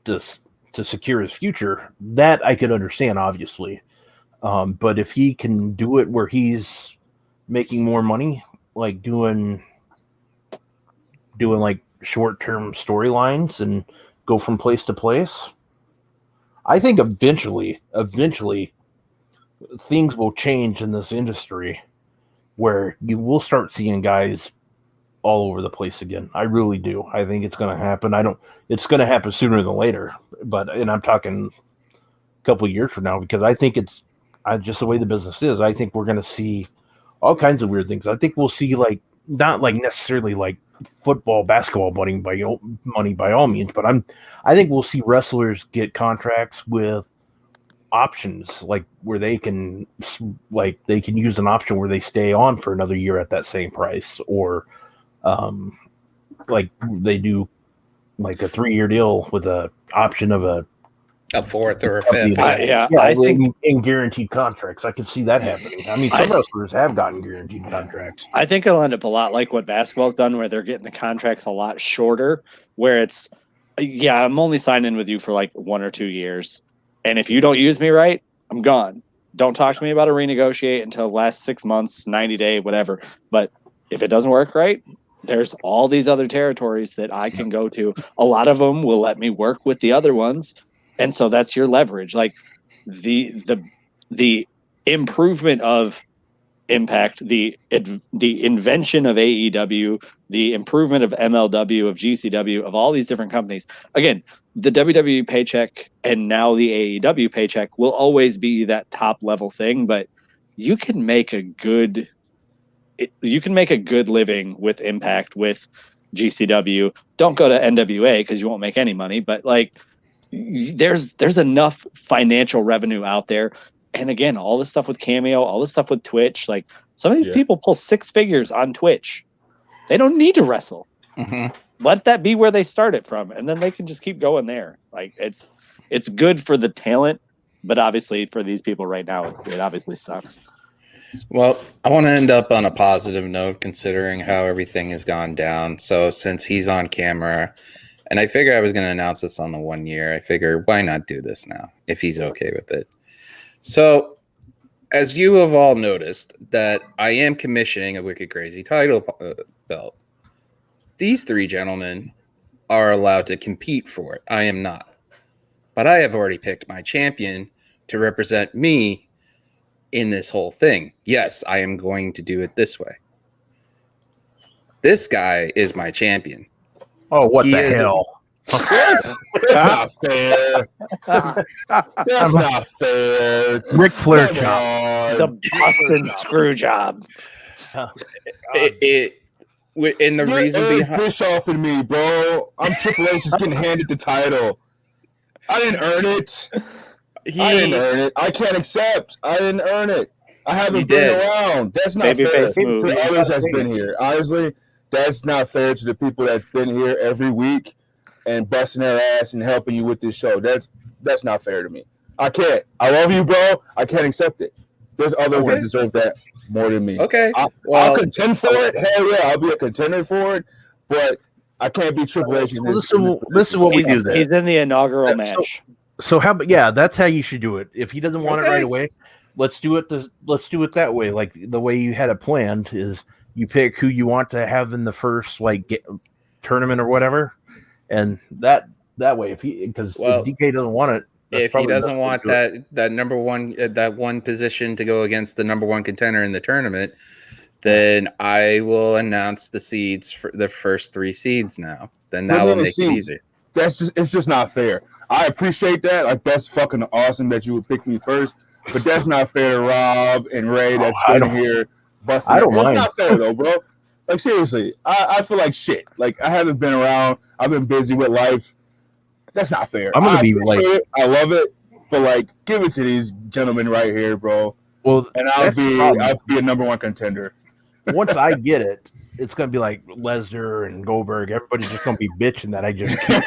this to secure his future, that I could understand, obviously. But if he can do it where he's making more money, doing short-term storylines and go from place to place, I think eventually things will change in this industry where you will start seeing guys all over the place again. I really do. I think it's going to happen. It's going to happen sooner than later, and I'm talking a couple of years from now, because I think it's just the way the business is. I think we're going to see all kinds of weird things. I think we'll see not necessarily football, basketball money by all means, but I think we'll see wrestlers get contracts with options, where they can use an option where they stay on for another year at that same price, or they do a 3-year deal with a option of a
fourth or a fifth.
I think in guaranteed contracts, I could see that happening. I mean, some wrestlers have gotten guaranteed contracts.
I think it'll end up a lot like what basketball's done, where they're getting the contracts a lot shorter, where it's, I'm only signing with you for 1 or 2 years. And if you don't use me right, I'm gone. Don't talk to me about a renegotiate until the last 6 months, 90 day, whatever. But if it doesn't work right, there's all these other territories that I can go to. A lot of them will let me work with the other ones. And so that's your leverage. The improvement of Impact, the invention of AEW, the improvement of MLW, of GCW, of all these different companies. Again, the WWE paycheck and now the AEW paycheck will always be that top level thing, but you can make a good living with Impact, with GCW. Don't go to NWA because you won't make any money, but there's enough financial revenue out there. And again, all this stuff with Cameo, all this stuff with Twitch, some of these people pull 6 figures on Twitch. They don't need to wrestle.
Mm-hmm.
Let that be where they start it from, and then they can just keep going there. It's good for the talent, but obviously for these people right now, it obviously sucks.
Well, I want to end up on a positive note considering how everything has gone down. So since he's on camera, and I figured I was going to announce this on the 1 year, I figured why not do this now if he's okay with it. So as you have all noticed that I am commissioning a Wicked Crazy title belt. These three gentlemen are allowed to compete for it. I am not. But I have already picked my champion to represent me in this whole thing. Yes, I am going to do it this way. This guy is my champion.
Oh, what
He
the
is-
hell?
That's not fair. That's not fair.
Ric Flair
Come
chop.
on.
The Boston screw job.
And the
You're
reason
Eric
behind
Bischoff and me, bro. I'm Triple H just getting handed the title. I didn't earn it. I didn't earn it. I can't accept. I didn't earn it. I
You
haven't
did.
been around. That's not
Babyface
fair
move.
to others that's been here. Honestly, that's not fair to the people that's been here every week and busting their ass and helping you with this show. That's not fair to me. I can't. I love you, bro. I can't accept it. There's others
Okay.
that deserve that more than me.
Okay.
I'll
Well,
contend for it. Hell yeah, I'll be a contender for it. But I can't be Triple H.
Well, this is what we do then.
He's in the inaugural
So-
match.
So how? Yeah, that's how you should do it. If he doesn't want it
Okay.
right away, let's do it. Let's do it that way. Like the way you had it planned is you pick who you want to have in the first tournament or whatever, and that way if DK doesn't want it, that's
if he
probably the
doesn't
best way
want
to do it.
that number one that one position to go against the number one contender in the tournament, then I will announce the seeds for the first 3 seeds now. Then that will make it easier.
It's just not fair. I appreciate that. Like, that's fucking awesome that you would pick me first, but that's not fair to Rob and Ray that's been here busting.
I don't
That's
mind.
not fair though, bro. Like, seriously, I feel like shit. Like, I haven't been around. I've been busy with life. That's not fair.
I'm gonna be
appreciate
like-
it. I love it, but like, give it to these gentlemen right here, bro.
Well,
And
that's the problem.
I'll be a number one contender.
Once I get it, it's gonna be like Lesnar and Goldberg. Everybody's just gonna be bitching that I just keep.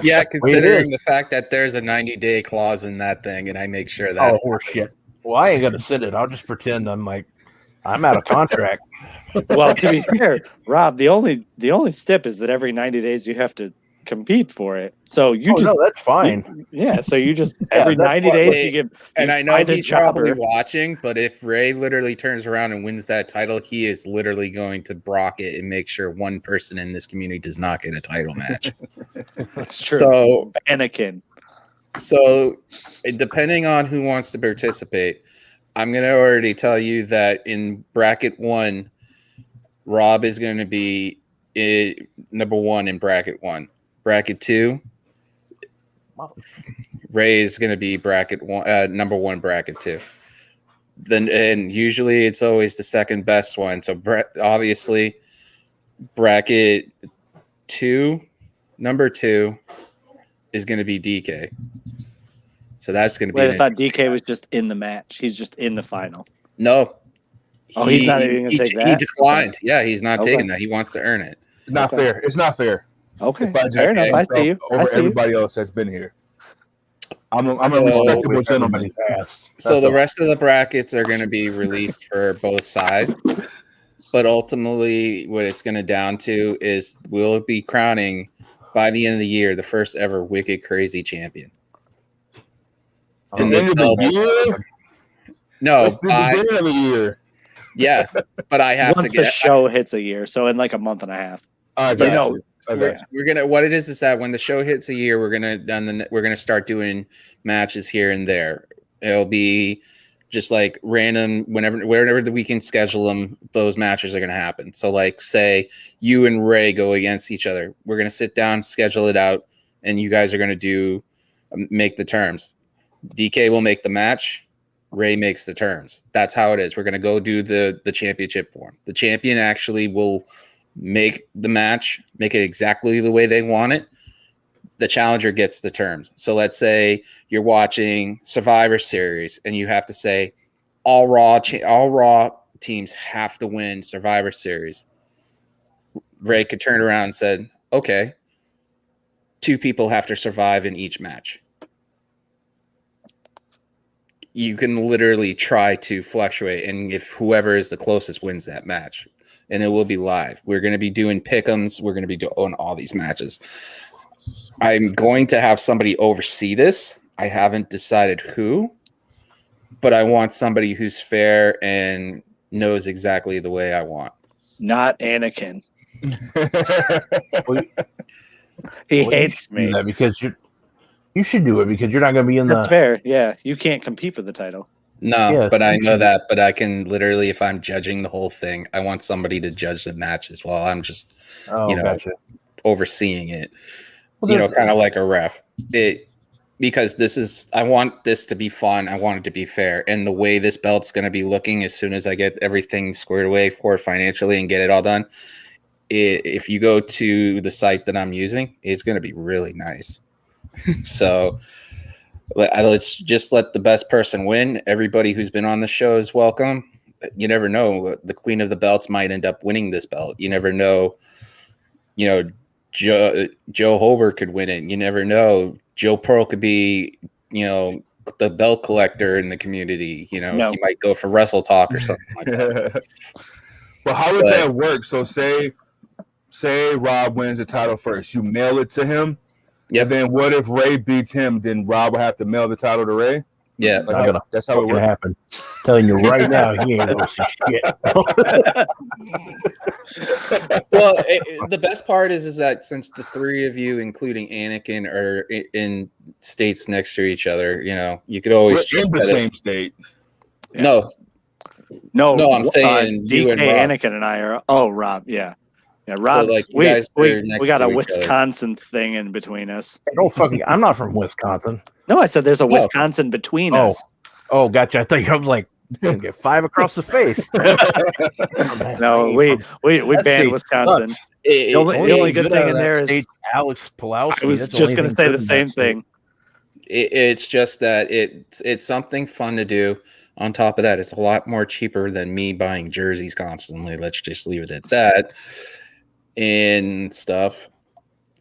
Yeah, considering
is.
the fact that there's a 90-day clause in that thing, and I make sure that.
Oh, horse shit. Well, I ain't gonna send it. I'll just pretend I'm out of contract.
Well, to be fair, Rob, the only stip is that every 90 days you have to compete for it. So you just
no, that's fine.
so you just every
that's
90
fine.
days you give.
And
you
I know
find a
he's probably
jobber.
watching, but if Ray literally turns around and wins that title, he is literally going to brock it and make sure one person in this community does not get a title match.
That's true.
So,
Anakin.
depending on who wants to participate, I'm going to already tell you that in bracket 1, Rob is going to be number 1 in bracket 1. Bracket 2, Ray is going to be bracket 1, number 1 bracket 2. Then, and usually it's always the second best one. So obviously, bracket 2, number 2 is going to be DK. So that's going to be.
Wait, I thought DK was just in the match. He's just in the final.
No.
Oh, he's not even going to take that?
He declined. Yeah, he's not
Okay.
taking that. He wants to earn it.
Not fair. It's not fair.
Okay,
If I just
fair enough. I
myself
see you. I
over
see you.
everybody else that's been here. I'm a
So-
respectable gentleman.
So the rest of the brackets are going to be released for both sides. But ultimately, what it's going to down to is we'll be crowning by the end of the year the first ever Wicked Crazy champion.
At the end of the year?
No,
That's the beginning of the year.
yeah, but I have
Once
to get.
the show hits a year, so in like a month and a half.
I got
You know,
you. I got you.
We're gonna. What it is that when the show hits a year, we're gonna start doing matches here and there. It'll be just like random whenever we can schedule them. Those matches are gonna happen. So like, say you and Ray go against each other. We're gonna sit down, schedule it out, and you guys are gonna make the terms. DK will make the match. Ray makes the terms. That's how it is. We're gonna go do the championship for him. The champion actually will make the match, make it exactly the way they want it. The challenger gets the terms. So let's say you're watching Survivor Series and you have to say all Raw teams have to win Survivor Series. Ray could turn around and said, okay, 2 people have to survive in each match. you can literally try to fluctuate, and if whoever is the closest wins that match, and it will be live. We're going to be doing pick'ems. We're going to be doing all these matches. I'm going to have somebody oversee this. I haven't decided who, but I want somebody who's fair and knows exactly the way I want.
Not Anakin.
Well,
He
well,
hates
you should do
me.
that because you should do it because you're not going to be in
That's
the.
fair. Yeah, you can't compete for the title.
No,
Yeah,
but I
you
know
should-
that. But I can literally, if I'm judging the whole thing, I want somebody to judge the matches while I'm just,
Oh, gotcha.
overseeing it.
Well,
Kind of like a ref. Because I want this to be fun. I want it to be fair. And the way this belt's going to be looking as soon as I get everything squared away for it financially and get it all done, if you go to the site that I'm using, it's going to be really nice. So let's just let the best person win. Everybody who's been on the show is welcome. You never know. The queen of the belts might end up winning this belt. You never know. Joe Holbert could win it. You never know. Joe Pearl could be, the belt collector in the community. He might go for Wrestle Talk or something like that.
Well, how would that work? So say Rob wins the title first. You mail it to him.
Yep.
And then what if Ray beats him? Then Rob will have to mail the title to Ray?
Yeah.
That's how it works.
Happen. Telling you right now, he ain't gonna see shit.
Well, the best part is that since the three of you, including Anakin, are in states next to each other, you could always
We're in the same state.
Yeah. No, I'm saying you
DK,
and Rob.
Anakin and I are. Oh, Rob, yeah. Yeah, Rob's,
So, you guys are next
we got
to
a
each
Wisconsin thing in between us.
I'm not from Wisconsin.
No, I said there's a Wisconsin between us.
Oh, gotcha. I thought you were like, gonna get 5 across the face.
No, we banned Wisconsin. The only good thing in there is
Alex Pulowski.
I was just going to say the same thing.
It's just that it's something fun to do. On top of that, it's a lot more cheaper than me buying jerseys constantly. Let's just leave it at that and stuff.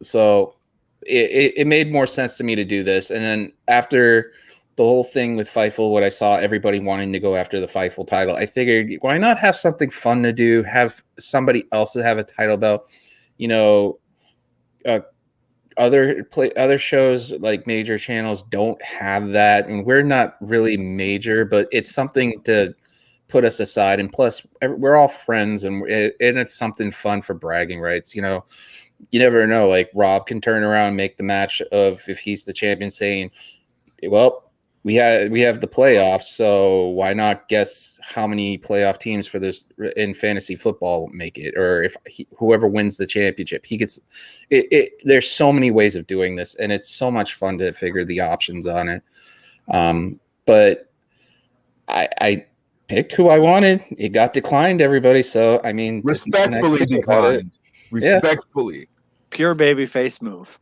So it made more sense to me to do this. And then after the whole thing with Fightful, what I saw everybody wanting to go after the Fightful title, I figured, why not have something fun to do? Have somebody else have a title belt. Other shows like major channels don't have that, and we're not really major, but it's something to put us aside. And plus, we're all friends, and it's something fun for bragging rights. You never know. Like Rob can turn around and make the match of, if he's the champion, saying, "Well, we have the playoffs, so why not guess how many playoff teams for this in fantasy football make it? Or if whoever wins the championship, he gets it. There's so many ways of doing this, and it's so much fun to figure the options on it. But I picked who I wanted. It got declined, everybody. So I mean,
respectfully declined. Respectfully.
Yeah. Pure babyface move.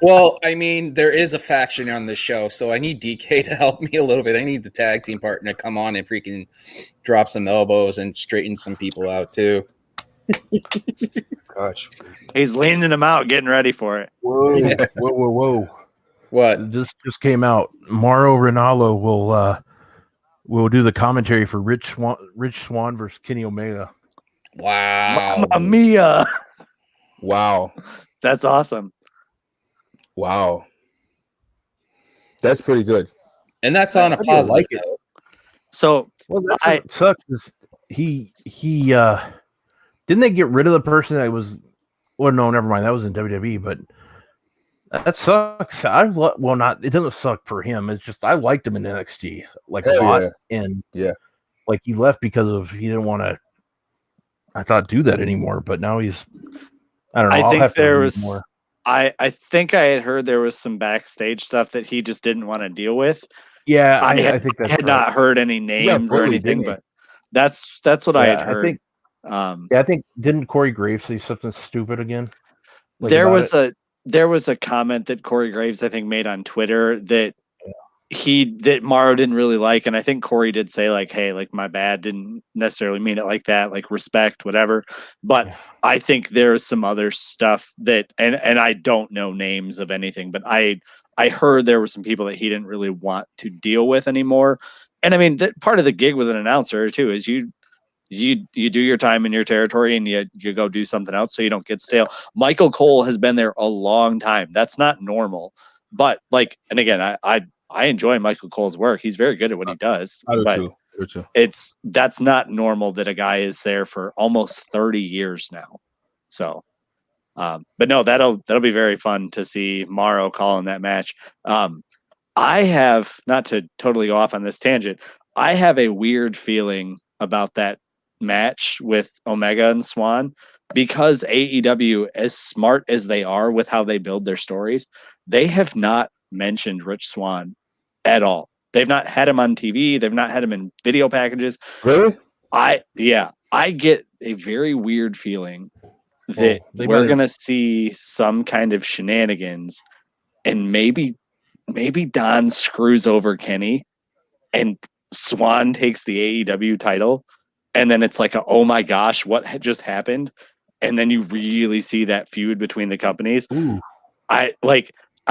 Well, I mean, there is a faction on this show, so I need DK to help me a little bit. I need the tag team partner to come on and freaking drop some elbows and straighten some people out too.
Gosh,
he's leaning them out, getting ready for it.
Whoa, yeah. whoa!
What?
This just came out. Mauro Ranallo will do the commentary for Rich Swann versus Kenny Omega.
Wow,
Mamma mia!
Wow,
that's awesome.
Wow, that's pretty good.
And that's on a positive.
Like it.
So
that's what sucks is he didn't they get rid of the person that was? Well, no, never mind. That was in WWE, but that sucks. It doesn't suck for him. It's just I liked him in NXT like a lot, and like he left because he didn't want to. I thought do that anymore, but now he's. I don't know.
I think there was more. I think I had heard there was some backstage stuff that he just didn't want to deal with.
Yeah,
I
think that's
had not heard any names or anything, but that's what I had heard.
I think didn't Corey Graves say something stupid again?
Like there was a comment that Corey Graves I think made on Twitter that that Mauro didn't really like, and I think Corey did say like, "Hey, like my bad, didn't necessarily mean it like that, like respect, whatever." But I think there's some other stuff that, and I don't know names of anything, but I I heard there were some people that he didn't really want to deal with anymore. And I mean, part of the gig with an announcer too is you do your time in your territory and you go do something else so you don't get stale. Michael Cole has been there a long time. That's not normal. But like, and again, I enjoy Michael Cole's work. He's very good at what he does.
I do
But
too.
that's not normal that a guy is there for almost 30 years now. So but no, that'll be very fun to see Morrow calling that match. I have, not to totally go off on this tangent, I have a weird feeling about that match with Omega and Swan because AEW, as smart as they are with how they build their stories, they have not mentioned Rich Swann at all. They've not had him on TV. They've not had him in video packages.
Really?
I get a very weird feeling that we're going to see some kind of shenanigans, and maybe Don screws over Kenny and Swan takes the AEW title. And then it's like, oh my gosh, what just happened? And then you really see that feud between the companies.
Ooh.
I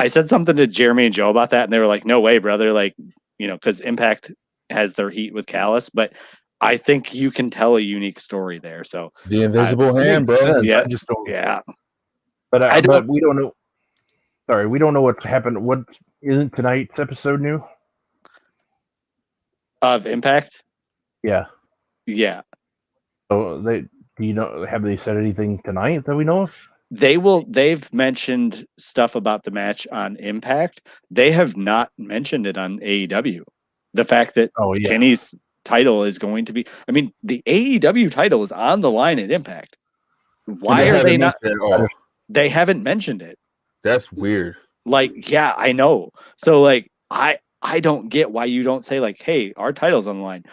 said something to Jeremy and Joe about that, and they were like, no way, brother. Like, because Impact has their heat with Callis, but I think you can tell a unique story there. So
the invisible hand, bro.
Sense.
Yeah,
I just don't.
Yeah,
but we don't know. Sorry, we don't know what's happened. What isn't tonight's episode new?
Of Impact.
Yeah.
So
have they said anything tonight that we know of?
They've mentioned stuff about the match on Impact. They have not mentioned it on AEW. The fact that Kenny's title is going to be, I mean, the AEW title is on the line at Impact. Why are they not? They haven't mentioned it.
That's weird.
Like, yeah, I know. So like, I don't get why you don't say like, hey, our title's on the line.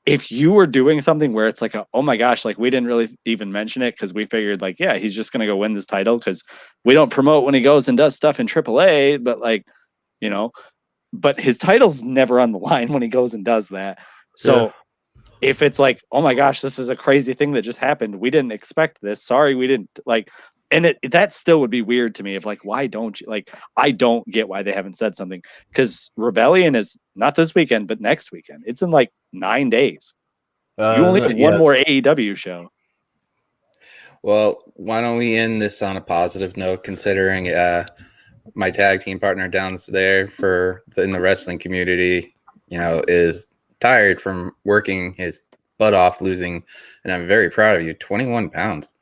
If you were doing something where it's like, oh my gosh, like we didn't really even mention it because we figured like, yeah, he's just going to go win this title because we don't promote when he goes and does stuff in AAA, but like, but his title's never on the line when he goes and does that. So if it's like, oh my gosh, this is a crazy thing that just happened. We didn't expect this. Sorry, we didn't like, and that still would be weird to me of like, why don't you like, I don't get why they haven't said something because Rebellion is not this weekend, but next weekend. It's in like 9 days. You only have one more AEW show.
Well, why don't we end this on a positive note, considering my tag team partner down there in the wrestling community, is tired from working his butt off, losing, and I'm very proud of you, 21 pounds.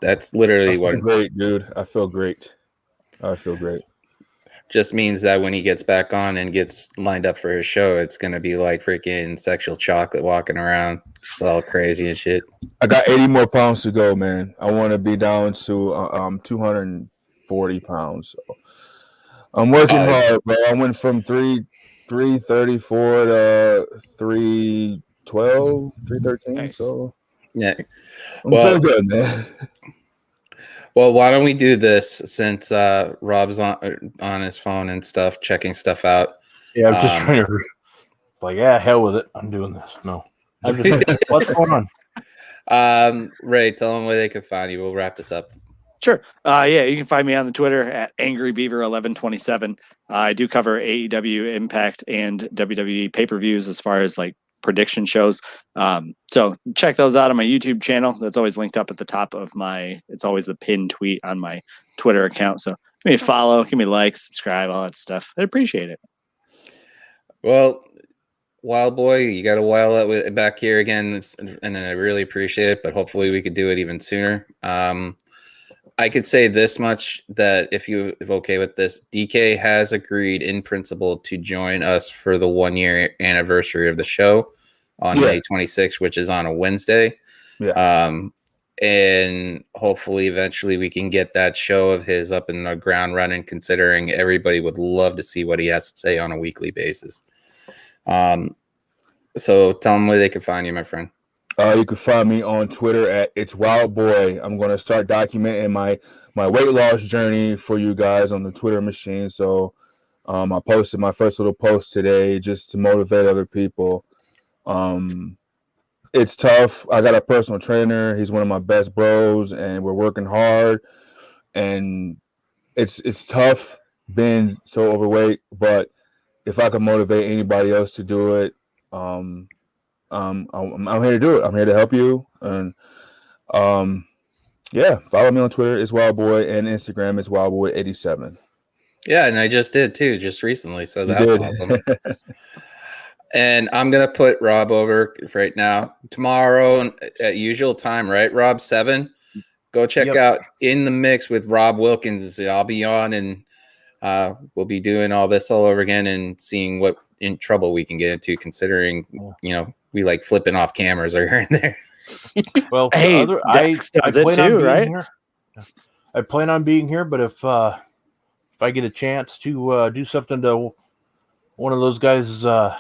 That's literally what.
Great, dude. I feel great.
Just means that when he gets back on and gets lined up for his show, it's gonna be like freaking sexual chocolate walking around, just all crazy and shit.
I got 80 more pounds to go, man. I want to be down to 240 pounds. So I'm working hard, bro. I went from 334 to 312, 313. Nice. So
yeah,
I'm feeling good, man.
Well, why don't we do this since Rob's on his phone and stuff, checking stuff out.
Yeah, I'm just trying to hell with it. I'm doing this. No. What's going
on? Ray, tell them where they can find you. We'll wrap this up.
Sure. You can find me on the Twitter at AngryBeaver1127. I do cover AEW, Impact, and WWE pay-per-views as far as like prediction shows. So check those out on my YouTube channel. That's always linked up at the top of it's always the pinned tweet on my Twitter account. So give me a follow, give me a like, subscribe, all that stuff. I'd appreciate it.
Well, Wild Boy, you got to wild out back here again, and I really appreciate it, but hopefully we could do it even sooner. I could say this much, that if okay with this, DK has agreed in principle to join us for the 1-year anniversary of the show on May 26th, which is on a Wednesday.
Yeah.
And hopefully eventually we can get that show of his up in the ground running, considering everybody would love to see what he has to say on a weekly basis. So tell them where they can find you, my friend.
You can find me on Twitter at It's Wild Boy. I'm going to start documenting my weight loss journey for you guys on the Twitter machine. So I posted my first little post today just to motivate other people. It's tough. I got a personal trainer. He's one of my best bros, and we're working hard. And it's tough, been so overweight, but if I can motivate anybody else to do it, I'm here to do it. I'm here to help you. And yeah, follow me on Twitter. It's Wildboy, and Instagram is Wildboy87.
Yeah, and I just did too, just recently. So
You
that's
did.
awesome. And I'm gonna put Rob over right now. Tomorrow at usual time, right, Rob? 7. Go check out In the Mix with Rob Wilkins. I'll be on, and we'll be doing all this all over again and seeing what in trouble we can get into, considering we like flipping off cameras or here and there.
Well,
Hey,
I plan on being
right?
here. I plan on being here, but if I get a chance to do something to one of those guys,
whoa.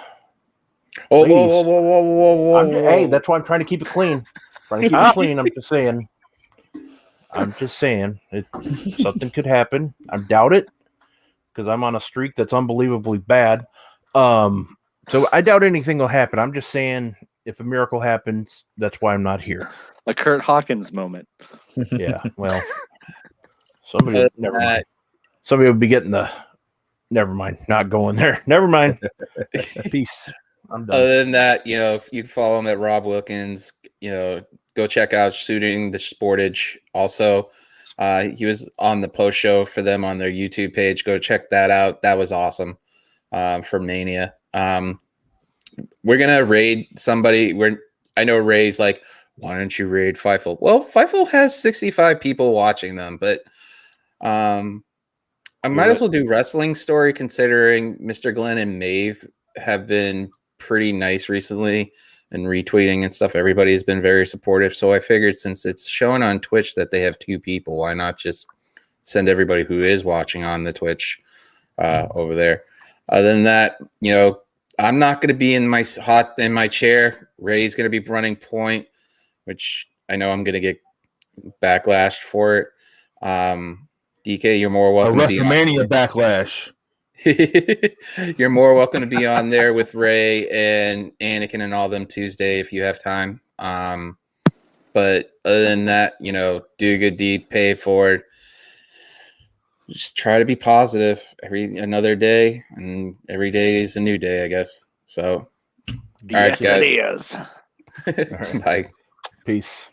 Hey, that's why I'm trying to keep it clean. I'm just saying, something could happen. I doubt it because I'm on a streak that's unbelievably bad. So I doubt anything will happen. I'm just saying, if a miracle happens, that's why I'm not here.
A Kurt Hawkins moment.
Yeah, well, somebody will be getting the. Never mind. Not going there. Never mind. Peace. I'm done.
Other than that, if you follow him at Rob Wilkins, go check out Shooting the Sportage. Also, he was on the post show for them on their YouTube page. Go check that out. That was awesome for Mania. We're gonna raid somebody. I know Ray's like, why don't you raid Fightful? Well, Fightful has 65 people watching them, but I might as well do Wrestling Story, considering Mr. Glenn and Maeve have been pretty nice recently and retweeting and stuff. Everybody has been very supportive. So I figured, since it's showing on Twitch that they have 2 people, why not just send everybody who is watching on the Twitch over there? Other than that, I'm not going to be in my chair. Ray's going to be running point, which I know I'm going to get backlashed for it. DK, you're more welcome.
A WrestleMania backlash.
You're more welcome to be on there with Ray and Anakin and all them Tuesday if you have time. But other than that, do a good deed, pay for it. Just try to be positive. Another day, and every day is a new day, I guess. So,
Yes, it is.
All right, bye.
Peace.